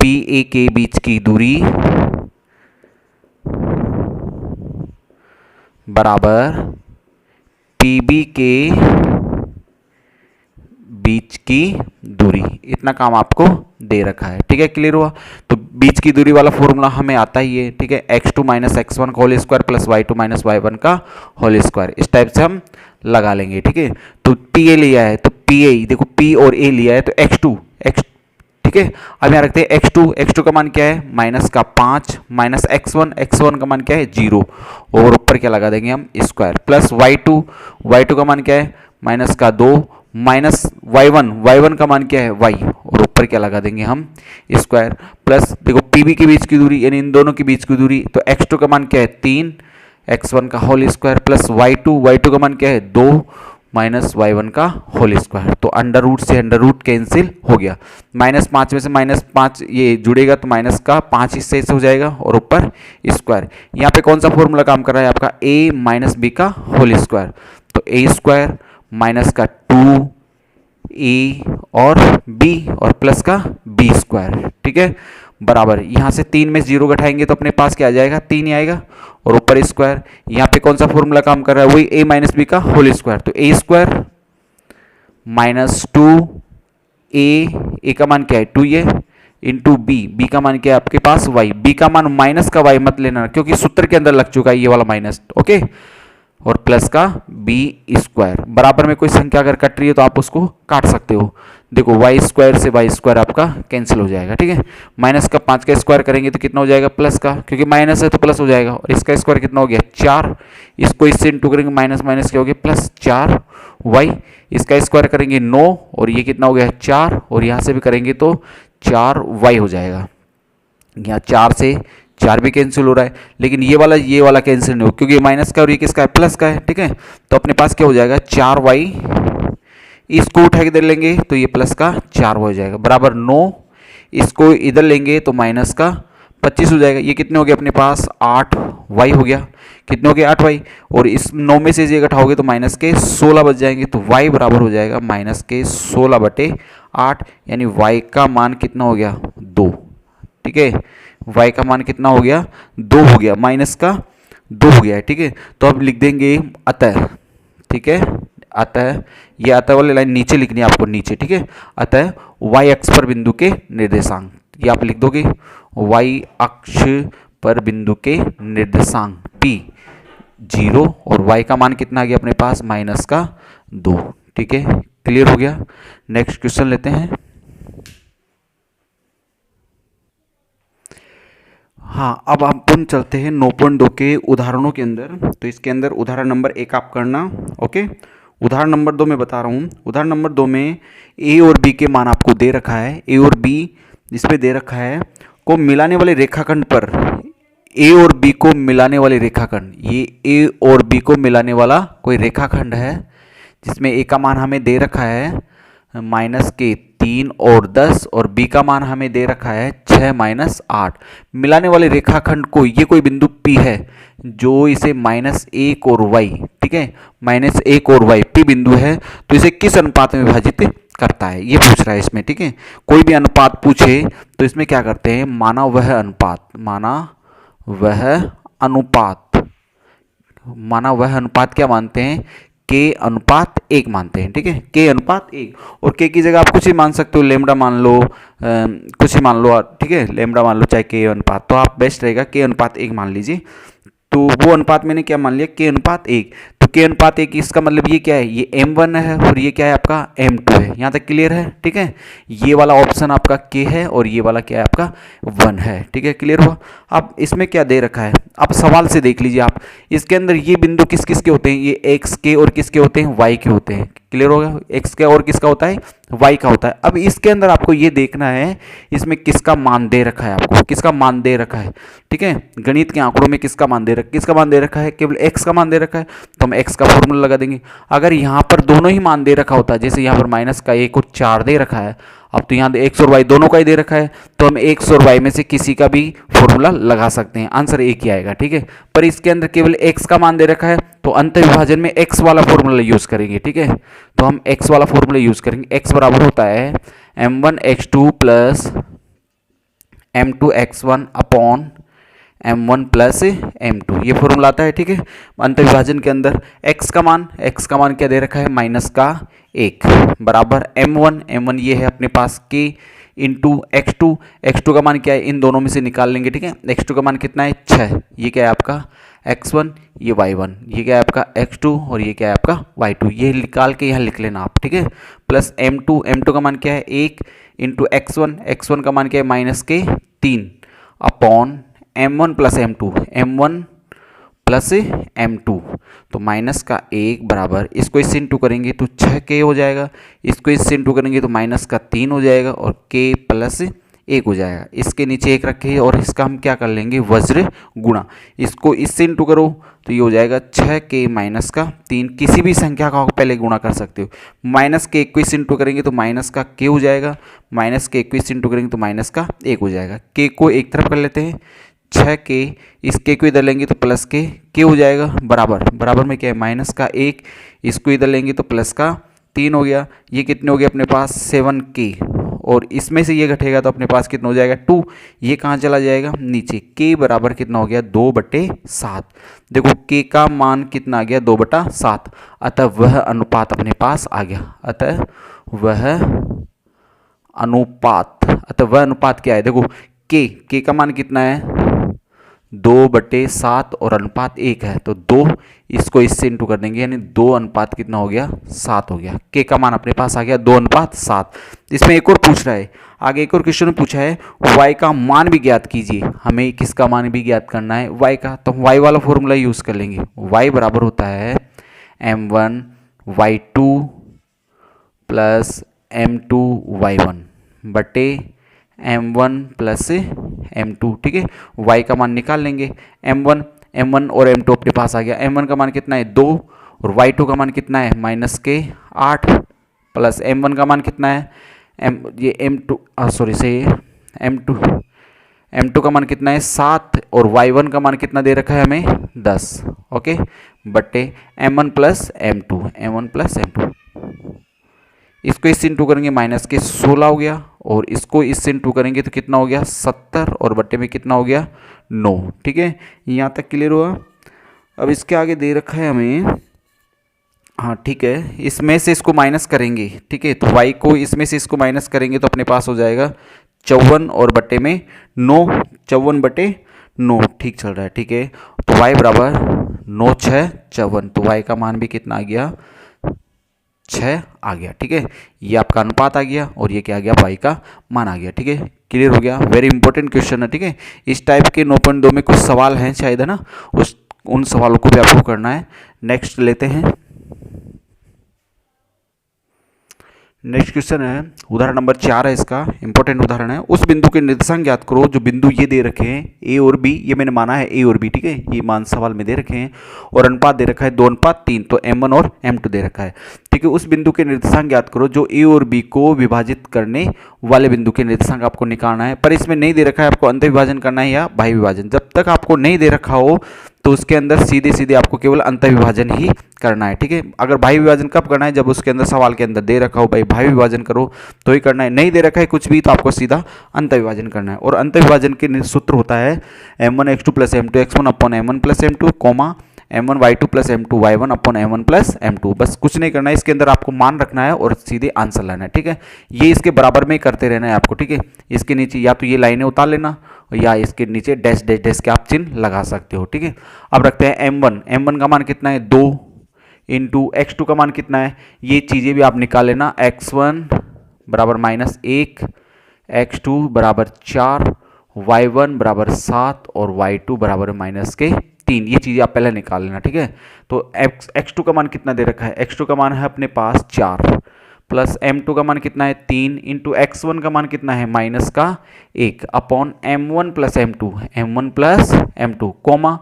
पी ए के बीच की दूरी बराबर पीबी के बीच की दूरी, इतना काम आपको दे रखा है। ठीक है, क्लियर हुआ। तो बीच की दूरी वाला फॉर्मूला हमें आता ही है। ठीक है, x2 माइनस x1 का whole square plus y2 minus y1 का होल स्क्वायर, इस टाइप से हम लगा लेंगे। ठीक है, तो पी ए लिया है तो पी ए देखो p और a लिया है तो x2 ठीक है, अब यहाँ रखते हैं x2 का मान क्या है माइनस का 5 माइनस x1 का मान क्या है 0 और ऊपर क्या लगा देंगे हम स्क्वायर प्लस y2 का मान क्या है माइनस का 2 माइनस y1 का मान क्या है y, और ऊपर क्या लगा देंगे हम स्क्वायर, प्लस देखो पीबी के बीच की दूरी यानी इन दोनों के बीच की दूरी, तो x2 का मान क्या है 3, x1 का होल स्क्वायर प्लस y2 का मान क्या है 2 माइनस y1 का होल स्क्वायर। तो अंडर रूट से अंडर रूट कैंसिल हो गया, -5 में से -5 ये जुड़ेगा तो माइनस का 5 हिस्से से हो जाएगा और ऊपर स्क्वायर। यहाँ पे कौन सा फॉर्मूला काम कर रहा है आपका a माइनस बी का होल स्क्वायर, तो a स्क्वायर माइनस का 2a और b और प्लस का b स्क्वायर, ठीक है, बराबर यहाँ से 3 में 0 घटाएंगे तो अपने पास क्या आ जाएगा 3 ही आएगा और ऊपर स्क्वायर। यहाँ पे कौन सा फॉर्मूला काम कर रहा है वही a माइनस बी का होल स्क्वायर, तो a स्क्वायर माइनस 2a का मान क्या है 2a इंटू b का मान क्या है आपके पास y, b का मान माइनस का y मत लेना क्योंकि सूत्र के अंदर लग चुका है ये वाला माइनस, ओके, और प्लस का b स्क्वायर। बराबर में कोई संख्या अगर कट रही है तो आप उसको काट सकते हो, देखो y स्क्वायर से y स्क्वायर आपका कैंसिल हो जाएगा, ठीक है। माइनस का 5 का स्क्वायर करेंगे तो कितना हो जाएगा प्लस का, क्योंकि माइनस है तो प्लस हो जाएगा, और इसका स्क्वायर कितना हो गया 4, इसको इससे इंटू करेंगे माइनस माइनस क्या हो गया प्लस 4y, इसका स्क्वायर करेंगे 9 और ये कितना हो गया 4, और यहाँ से भी करेंगे तो 4y हो जाएगा। यहाँ 4 से 4 भी कैंसिल हो रहा है, लेकिन ये वाला कैंसिल नहीं हो क्योंकि ये माइनस का और ये किसका है प्लस का है, ठीक है। तो अपने पास क्या हो जाएगा 4y, इसको उठा के इधर लेंगे तो ये प्लस का 4 हो जाएगा बराबर 9, इसको इधर लेंगे तो माइनस का 25 हो जाएगा। ये कितने हो गए अपने पास 8y हो गया, कितने हो गए 8y, और इस 9 में से ये घटाओगे तो माइनस के 16 बच जाएंगे, तो y बराबर हो जाएगा माइनस के 16/8, यानी y का मान कितना हो गया 2, ठीक है, y का मान कितना हो गया 2 हो गया, माइनस का 2 हो गया है, ठीक है। तो अब लिख देंगे अतः, ठीक है, अतः ये अतः वाली लाइन नीचे लिखनी है आपको नीचे, ठीक है। अतः y अक्ष पर बिंदु के निर्देशांक, ये आप लिख दोगे y अक्ष पर बिंदु के निर्देशांक p 0 और y का मान कितना आ गया अपने पास माइनस का 2, ठीक है, क्लियर हो गया। नेक्स्ट क्वेश्चन लेते हैं। हाँ, अब अपन चलते हैं 9.2 के उदाहरणों के अंदर। तो इसके अंदर उदाहरण नंबर 1 आप करना, ओके। उदाहरण नंबर 2 में बता रहा हूँ, उदाहरण नंबर 2 में a और b के मान आपको दे रखा है, a और b इस पे दे रखा है, को मिलाने वाले रेखाखंड पर a और b को मिलाने वाले रेखाखंड, ये a और b को मिलाने वाला कोई रेखाखंड है जिसमें a का मान हमें दे रखा है माइनस के 3 और 10 और b का मान हमें दे रखा है 6 माइनस 8। मिलाने वाले रेखाखंड को ये कोई बिंदु P है जो इसे -1 और y, ठीक है, -1 और y P बिंदु है, तो इसे किस अनुपात में विभाजित करता है ये पूछ रहा है इसमें, ठीक है। कोई भी अनुपात पूछे तो इसमें क्या करते हैं माना वह अनुपात, माना वह अनुपात क्या मानते हैं k अनुपात 1 मानते हैं, ठीक है, k अनुपात 1, और k की जगह आप कुछ ही मान सकते हो, लेमडा मान लो, कुछ ही मान लो, ठीक है, लेमडा मान लो चाहे k अनुपात, तो आप बेस्ट रहेगा k अनुपात 1 मान लीजिए। तो वो अनुपात मैंने क्या मान लिया k अनुपात 1, तो k अनुपात 1 इसका मतलब ये क्या है, ये m1 है और ये क्या है आपका m2 है, यहाँ तक क्लियर है, ठीक है। ये वाला ऑप्शन आपका k है और ये वाला क्या है आपका 1 है, ठीक है, क्लियर हुआ। अब इसमें क्या दे रखा है, अब सवाल से देख लीजिए आप, इसके अंदर ये बिंदु किस किस के होते हैं, ये x के और किसके होते हैं y के होते हैं, क्लियर होगा, x का और किसका होता है y का होता है। अब इसके अंदर आपको ये देखना है इसमें किसका मान दे रखा है, आपको किसका मान दे रखा है, ठीक है, गणित के आंकड़ों में किसका मान दे रखा है, केवल x का मान दे रखा है, तो हम x का फॉर्मूला लगा देंगे। अगर यहाँ पर दोनों ही मान दे रखा होता है, जैसे यहाँ पर माइनस का 1 और 4 दे रखा है, अब तो यहाँ x और y दोनों का ही दे रखा है, तो हम x और y में से किसी का भी फॉर्मूला लगा सकते हैं, आंसर एक ही आएगा, ठीक है। पर इसके अंदर केवल x का मान दे रखा है तो अंत विभाजन में x वाला फॉर्मूला यूज करेंगे, ठीक है। तो हम x वाला फॉर्मूला यूज करेंगे, x बराबर होता है m1x2 plus m2x1 upon m1 plus m2, ये फॉर्मूला आता है, ठीक है। अंत विभाजन के अंदर x का मान क्या दे रखा है माइनस का 1 बराबर m1 ये है अपने पास k इंटू x2 का मान क्या है, इन दोनों में से निकाल लेंगे, ठीक है। x2 का मान कितना है 6, ये क्या है आपका x1, ये y1, ये क्या है आपका x2 और ये क्या है आपका y2, ये निकाल के यहाँ लिख लेना आप, ठीक है। प्लस m2 का मान क्या है 1 इंटू x1 का मान क्या है माइनस के 3 upon m1 plus m2 plus m2, तो माइनस का 1 बराबर, इसको इससे इंटू करेंगे तो 6k हो जाएगा, इसको इससे इंटू करेंगे तो माइनस का 3 हो जाएगा और k प्लस 1 हो जाएगा। इसके नीचे 1 रखे और इसका हम क्या कर लेंगे, वज्र गुणा, इसको इससे इंटू करो तो ये हो जाएगा 6k माइनस का 3, किसी भी संख्या का पहले गुणा कर सकते हो। माइनस के 21 इंटू करेंगे तो माइनस का k हो जाएगा, माइनस के 21 इंटू करेंगे तो माइनस का 1 हो जाएगा। k को एक तरफ कर लेते हैं, 6k, इस k को इधर लेंगे तो प्लस k हो जाएगा, बराबर बराबर में क्या है, माइनस का 1, इसको इधर लेंगे तो प्लस का 3 हो गया। ये कितने हो गए अपने पास, 7k, और इसमें से ये घटेगा तो अपने पास कितना हो जाएगा, 2, ये कहाँ चला जाएगा, नीचे। k बराबर कितना हो गया, 2/7। देखो k का मान कितना आ गया, 2/7, अतः वह अनुपात अपने पास आ गया। अतः वह अनुपात क्या है, देखो k का मान कितना है, 2/7 और अनुपात 1 है, तो 2, इसको इससे इंटू कर देंगे, यानी 2 अनुपात कितना हो गया, 7 हो गया। k का मान अपने पास आ गया 2:7। इसमें एक और पूछ रहा है, आगे एक और क्वेश्चन में पूछा है y का मान भी ज्ञात कीजिए। हमें किसका मान भी ज्ञात करना है, y का, तो हम y वाला फॉर्मूला यूज़ कर लेंगे। y बराबर होता है m1 y2 plus m2 y1 बटे m1 प्लस m2, ठीक है। y का मान निकाल लेंगे, m1 और m2 अपने पास आ गया। m1 का मान कितना है, 2, और y2 का मान कितना है, माइनस के 8, प्लस m1 का मान कितना है, m2 का मान कितना है, 7, और y1 का मान कितना दे रखा है हमें, 10, ओके, बटे m1 प्लस m2, इसको इससे इंटू करेंगे माइनस के 16 हो गया, और इसको इससे इंटू करेंगे तो कितना हो गया, 70, और बट्टे में कितना हो गया, 9, ठीक है। यहाँ तक क्लियर हुआ। अब इसके आगे दे रखा है हमें, हाँ ठीक है, इसमें से इसको माइनस करेंगे, ठीक है, तो y को इसमें से इसको माइनस करेंगे तो अपने पास हो जाएगा 54 और बट्टे में 9, 54/9, ठीक चल रहा है, ठीक है। तो y बराबर 9 6 54, तो y का मान भी कितना आ गया, 6 आ गया, ठीक है। ये आपका अनुपात आ गया और ये क्या आ गया, y का मान आ गया, ठीक है। क्लियर हो गया, वेरी इंपॉर्टेंट क्वेश्चन है, ठीक है। इस टाइप के 9.2 में कुछ सवाल हैं शायद, है ना, उन सवालों को भी आपको करना है। नेक्स्ट लेते हैं, नेक्स्ट क्वेश्चन है, उदाहरण नंबर 4 है, इसका इंपॉर्टेंट उदाहरण है। उस बिंदु के निर्देशांक ज्ञात करो, जो बिंदु ये दे रखे हैं ए और बी, ये मैंने माना है ए और बी, ठीक है, ये मान सवाल में दे रखे हैं, और अनुपात दे रखा है 2:3, तो m1 और m2 दे रखा है, ठीक है। उस बिंदु के निर्देशांक ज्ञात करो जो ए और बी को विभाजित करने वाले बिंदु के निर्देशांक आपको निकालना है, पर इसमें नहीं दे रखा है आपको अंत विभाजन करना है या भाई विभाजन। जब तक आपको नहीं दे रखा हो तो उसके अंदर सीधे सीधे आपको केवल अंत विभाजन ही करना है, ठीक है। अगर भाई विभाजन कब करना है, जब उसके अंदर सवाल के अंदर दे रखा हो भाई भाई विभाजन करो तो ही करना है, नहीं दे रखा है कुछ भी तो आपको सीधा अंत विभाजन करना है। और अंत विभाजन के सूत्र होता है m1x2 plus m2 x1 upon m1 plus m2, comma m1 y2 plus m2 y1 upon m1 plus m2। बस कुछ नहीं करना है, इसके अंदर आपको मान रखना है और सीधे आंसर लाना है, ठीक है। ये इसके बराबर में करते रहना है आपको, ठीक है। इसके नीचे या तो ये लाइनें उतार लेना या इसके नीचे डैश डैश डैश के आप चिन्ह लगा सकते हो, ठीक है। अब रखते हैं m1 का मान कितना है, 2 इंटू x2 का मान कितना है, ये चीज़ें भी आप निकाल लेना, x1 बराबर -1, x2 बराबर 4, y1 बराबर 7 और y2 बराबर -3, ये चीज़ें आप पहले निकाल लेना, ठीक है। तो x2 का मान कितना दे रखा है, x2 का मान है अपने पास 4, प्लस m2 का मान कितना है 3, इंटू x1 का मान कितना है -1 upon m1 plus m2 comma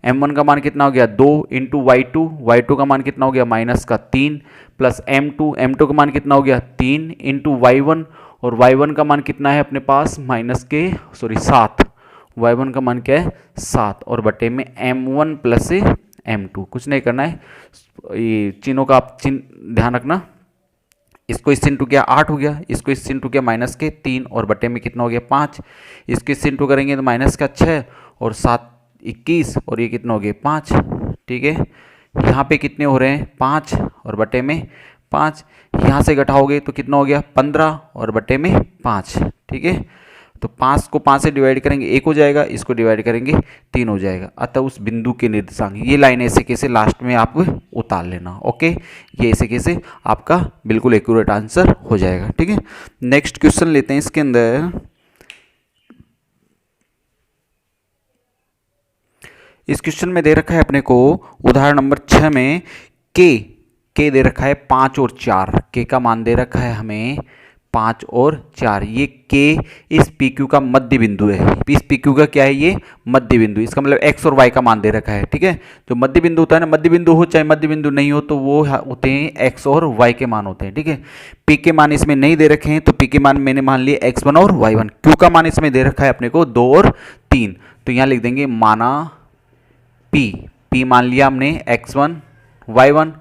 m1 का मान कितना हो गया 2, इंटू y2 का मान कितना हो गया -3, प्लस m2 का मान कितना हो गया 3, इंटू y1, और y1 का मान कितना है अपने पास 7, y1 का मान क्या है 7, और बटे में m1 प्लस m2, कुछ नहीं करना है, ये चिन्हों का आप चिन्ह ध्यान रखना। इसको इससे इंटू किया 8 हो गया, इसको इससे इंटू किया -3, और बटे में कितना हो गया 5, इसको इससे इंटू करेंगे तो -6 और 7 21, और ये कितना हो गया 5, ठीक है। यहाँ पे कितने हो रहे हैं 5 और बटे में 5, यहाँ से घटाओगे तो कितना हो गया 15 और बटे में 5, ठीक है। तो 5 को 5 से डिवाइड करेंगे 1 हो जाएगा, इसको डिवाइड करेंगे 3 हो जाएगा। अतः उस बिंदु के निर्देशांक, ये लाइन ऐसे कैसे लास्ट में आप उतार लेना, ओके, ये ऐसे कैसे आपका बिल्कुल एक्यूरेट आंसर हो जाएगा, ठीक है। नेक्स्ट क्वेश्चन लेते हैं, इसके अंदर इस क्वेश्चन में दे रखा है अपने को उदाहरण नंबर 6 में के दे रखा है 5 और 4, के का मान दे रखा है हमें 5 और 4। ये के इस पी क्यू का मध्य बिंदु है। इस पी क्यू का क्या है, ये मध्य बिंदु, इसका मतलब एक्स और वाई का मान दे रखा है। ठीक है, जो मध्य बिंदु होता है ना, मध्य बिंदु हो चाहे मध्य बिंदु नहीं हो, तो वो होते हैं एक्स और वाई के मान होते हैं। ठीक है, पी के मान इसमें नहीं दे रखे हैं, तो पी के मान मैंने मान लिए x1 और y1। क्यू का मान इसमें दे रखा है अपने को 2 और 3, तो यहाँ लिख देंगे माना p मान लिया हमने x1 y1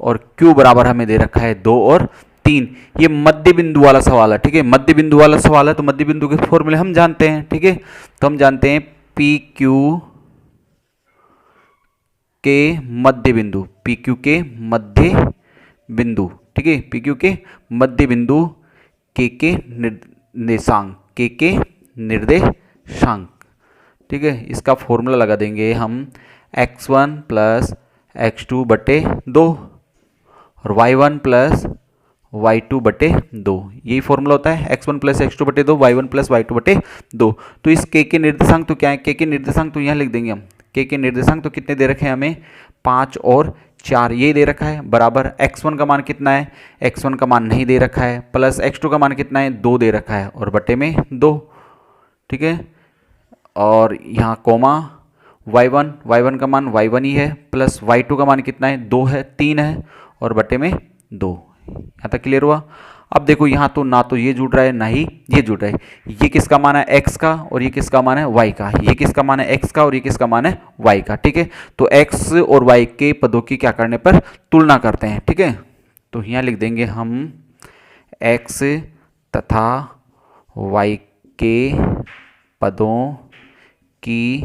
और q बराबर हमें दे रखा है 2 और 3। ये मध्य बिंदु वाला सवाल है। ठीक है, मध्य बिंदु वाला सवाल है, तो मध्य बिंदु के फॉर्मूले हम जानते हैं। ठीक है, तो हम जानते हैं पी क्यू के मध्य बिंदु, पी क्यू के मध्य बिंदु। ठीक है, पी क्यू के मध्य बिंदु के निर्देशांक, के निर्देशांक। ठीक है, इसका फॉर्मूला लगा देंगे हम x1 प्लस x2 बटे 2 और y1 प्लस y2 बटे 2। यही फॉर्मूला होता है, x1 प्लस x2 बटे 2, y1 प्लस y2 बटे 2। तो इस के निर्देशांक तो क्या है, के निर्देशांक तो यहाँ लिख देंगे हम। के निर्देशांक तो कितने दे रखे हैं हमें, 5 और 4, ये दे रखा है, बराबर x1 का मान कितना है, x1 का मान नहीं दे रखा है, प्लस x2 का मान कितना है, 2 दे रखा है, और बटे में 2। ठीक है, और यहाँ कोमा y1 का मान y1 ही है, प्लस y2 का मान कितना है, 2 है, 3 है, और बटे में 2। यहाँ तक क्लियर हुआ। अब देखो यहाँ तो ना तो ये जुड़ रहा है ना ही ये जुड़ रहा है। ये किसका मान है, x का, और ये किसका मान है, y का। ये किसका मान है, x का, और ये किसका मान है, y का। ठीक है, तो x और y के पदों की क्या करने पर तुलना करते हैं। ठीक है, तो यहाँ लिख देंगे हम x तथा y के पदों की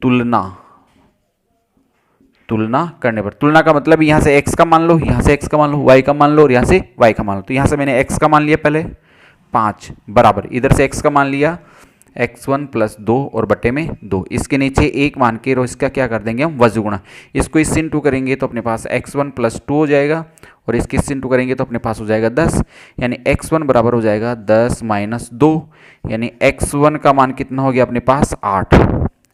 तुलना करने पर, तुलना का मतलब यहाँ से x का मान लो, यहाँ से x का मान लो, y का मान लो, और यहाँ से y का मान लो। तो यहाँ से मैंने x का मान लिया पहले 5, बराबर इधर से x का मान लिया x1 प्लस 2 और बटे में 2। इसके नीचे 1 मान के और इसका क्या कर देंगे हम, वज्र गुणा। इसको इससे इंटू करेंगे तो अपने पास x1 प्लस 2 हो जाएगा, और इसके इससे इंटू करेंगे तो अपने पास हो जाएगा 10, यानी x1 बराबर हो जाएगा 10 माइनस 2, यानी x1 का मान कितना हो गया अपने पास 8।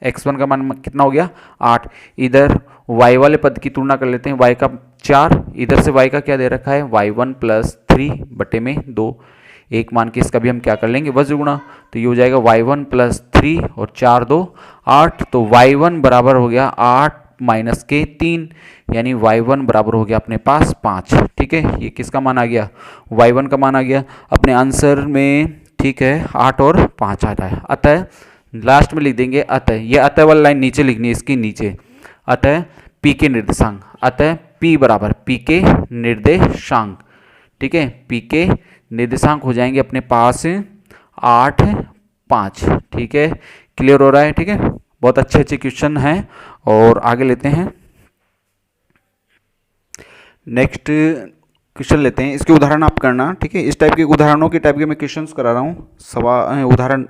x1 का मान कितना हो गया 8। इधर y वाले पद की तुलना कर लेते हैं, y का 4, इधर से y का क्या दे रखा है, y1 प्लस 3 बटे में 2। एक मान के इसका भी हम क्या कर लेंगे, वज्र गुणा। तो ये हो जाएगा y1 प्लस 3 और 4 2 8, तो y1 बराबर हो गया 8 माइनस के 3, यानी y1 बराबर हो गया अपने पास 5। ठीक है, ये किसका मान आ गया, y1 का मान आ गया अपने आंसर में। ठीक है, 8 और 5 आता है। अतः लास्ट में लिख देंगे अतः, ये अतः वाली लाइन नीचे लिखनी है, इसकी नीचे अतः पी के निर्देशांक, अतः पी बराबर पी के निर्देशांक। ठीक है, पी के निर्देशांक हो जाएंगे अपने पास 8 5। ठीक है, क्लियर हो रहा है। ठीक है, बहुत अच्छे अच्छे क्वेश्चन हैं, और आगे लेते हैं। नेक्स्ट क्वेश्चन लेते हैं, इसके उदाहरण आप करना। ठीक है, इस टाइप के उदाहरणों के टाइप के मैं क्वेश्चंस करा रहा हूँ। सवाल उदाहरण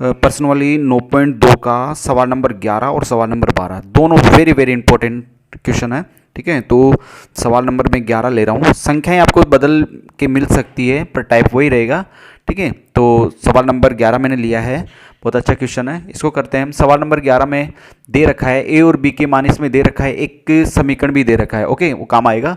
पर्सनली 9.2 का सवाल नंबर 11 और सवाल नंबर 12 दोनों वेरी वेरी इंपॉर्टेंट क्वेश्चन है। ठीक है, तो सवाल नंबर मैं 11 ले रहा हूँ। संख्याएं आपको बदल के मिल सकती है, पर टाइप वही रहेगा। ठीक है, तो सवाल नंबर 11 मैंने लिया है, बहुत अच्छा क्वेश्चन है, इसको करते हैं हम। सवाल नंबर 11 में दे रखा है ए और बी के मान, इसमें दे रखा है एक समीकरण भी दे रखा है। ओके, वो काम आएगा।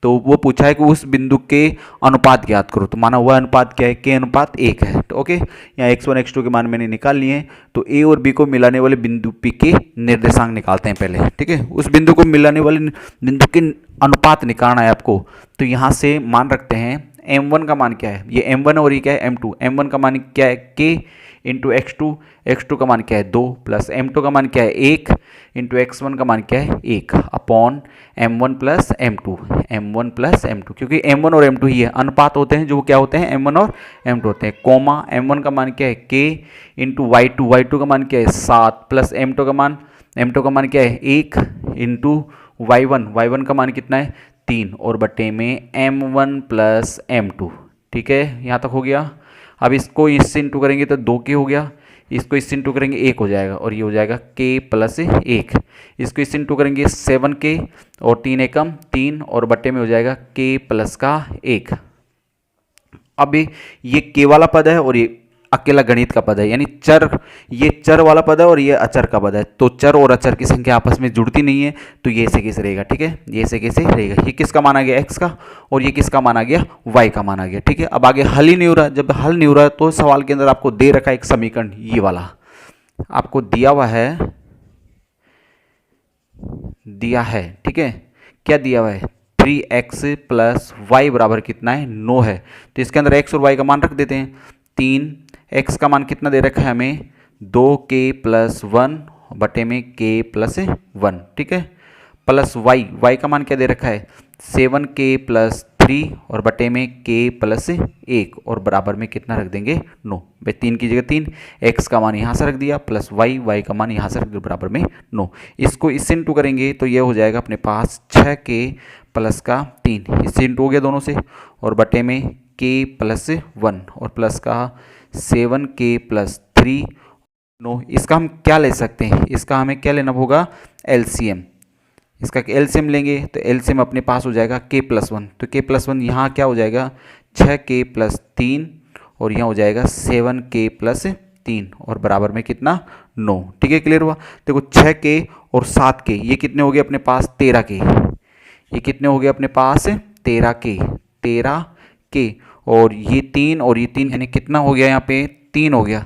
तो वो पूछा है कि उस बिंदु के अनुपात ज्ञात करो, तो माना हुआ अनुपात क्या है, के अनुपात 1 है। तो ओके, यहाँ x1 x2 के मान मैंने निकाल लिए हैं। तो ए और बी को मिलाने वाले बिंदु पी के निर्देशांक निकालते हैं पहले। ठीक है, उस बिंदु को मिलाने वाले बिंदु के अनुपात निकालना है आपको। तो यहाँ से मान रखते हैं m1 का मान क्या है, ये m1 और ये क्या है m2। m1 का मान क्या है k इंटू x2 का मान क्या है 2, प्लस m2 का मान क्या है 1 इंटू x1 का मान क्या है 1 अपॉन m1 प्लस m2, क्योंकि m1 और m2 ही है, अनुपात होते हैं जो क्या होते हैं, m1 और m2 होते हैं। कोमा m1 का मान क्या है k इंटू y2 का मान क्या है 7, प्लस m2 का मान क्या है 1 इंटू y1 का मान कितना है 3, और बटे में m1 प्लस m2। ठीक है, यहाँ तक हो गया। अब इसको इससे इंटू करेंगे तो 2 के हो गया, इसको इससे इंटू करेंगे 1 हो जाएगा, और ये हो जाएगा k प्लस 1। इसको इससे इंटू करेंगे 7k और 3 एकम 3, और बटे में हो जाएगा k प्लस का 1। अब ये k वाला पद है और ये अकेला गणित का पद है, यानी चर, ये चर वाला पद है और ये अचर का पद है, तो चर और अचर की संख्या आपस में जुड़ती नहीं है, तो ये ऐसे कैसे रहेगा, ठीक है, ये ऐसे कैसे रहेगा, ये किसका माना गया x का और ये किसका माना गया y का माना गया, ठीक है। अब आगे हल ही नहीं हो रहा, जब हल नहीं हो रहा तो सवाल के अंदर आपको दे रखा है एक समीकरण, ये वाला आपको दिया हुआ है, ठीक है, क्या दिया हुआ है 3x प्लस वाई बराबर कितना है 9 है, तो इसके अंदर x और y का मान रख देते हैं। 3x का मान कितना दे रखा है हमें 2k प्लस 1 बटे में k प्लस 1, ठीक है, प्लस y का मान क्या दे रखा है 7k प्लस 3 और बटे में k प्लस 1 और बराबर में कितना रख देंगे 9, भाई 3 की जगह 3, x का मान यहाँ से रख दिया प्लस y का मान यहाँ से रख दिया बराबर में 9। इसको इससे इंटू करेंगे तो ये हो जाएगा अपने पास 6k प्लस का 3, इससे इंटू हो गया दोनों से, और बटे में k प्लस 1 और प्लस का 7k प्लस 3 9। इसका हम क्या ले सकते हैं, इसका हमें क्या लेना होगा LCM, इसका एलसीएम लेंगे तो एलसीएम अपने पास हो जाएगा k प्लस 1, तो k प्लस 1 यहाँ क्या हो जाएगा 6k प्लस 3 और यहाँ हो जाएगा 7k प्लस 3 और बराबर में कितना 9, ठीक है, क्लियर हुआ। देखो 6k और 7k ये कितने हो गए अपने पास 13k, ये कितने हो गए अपने पास 13k और ये 3 और ये 3 यानी कितना हो गया यहाँ पे 3 हो गया,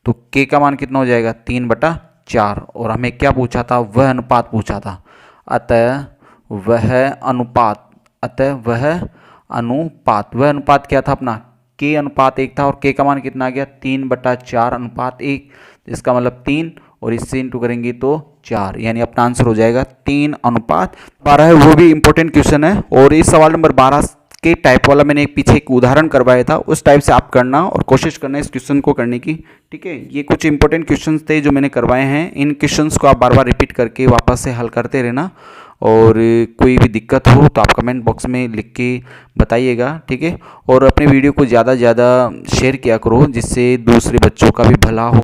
तो k का मान कितना हो जाएगा 3/4 और हमें क्या पूछा था वह अनुपात पूछा था, अतः वह अनुपात क्या था अपना k अनुपात 1 था और k का मान कितना आ गया 3/4 अनुपात 1, इसका मतलब 3 और इससे इंटू करेंगे तो 4, यानी अपना आंसर हो जाएगा 3:12 है। वो भी इंपॉर्टेंट क्वेश्चन है और इस सवाल नंबर 12 के टाइप वाला मैंने पीछे एक उदाहरण करवाया था, उस टाइप से आप करना और कोशिश करना इस क्वेश्चन को करने की, ठीक है। ये कुछ इंपॉर्टेंट क्वेश्चंस थे जो मैंने करवाए हैं, इन क्वेश्चंस को आप बार बार रिपीट करके वापस से हल करते रहना और कोई भी दिक्कत हो तो आप कमेंट बॉक्स में लिख के बताइएगा, ठीक है। और अपने वीडियो को ज़्यादा से ज़्यादा शेयर किया करो जिससे दूसरे बच्चों का भी भला हो।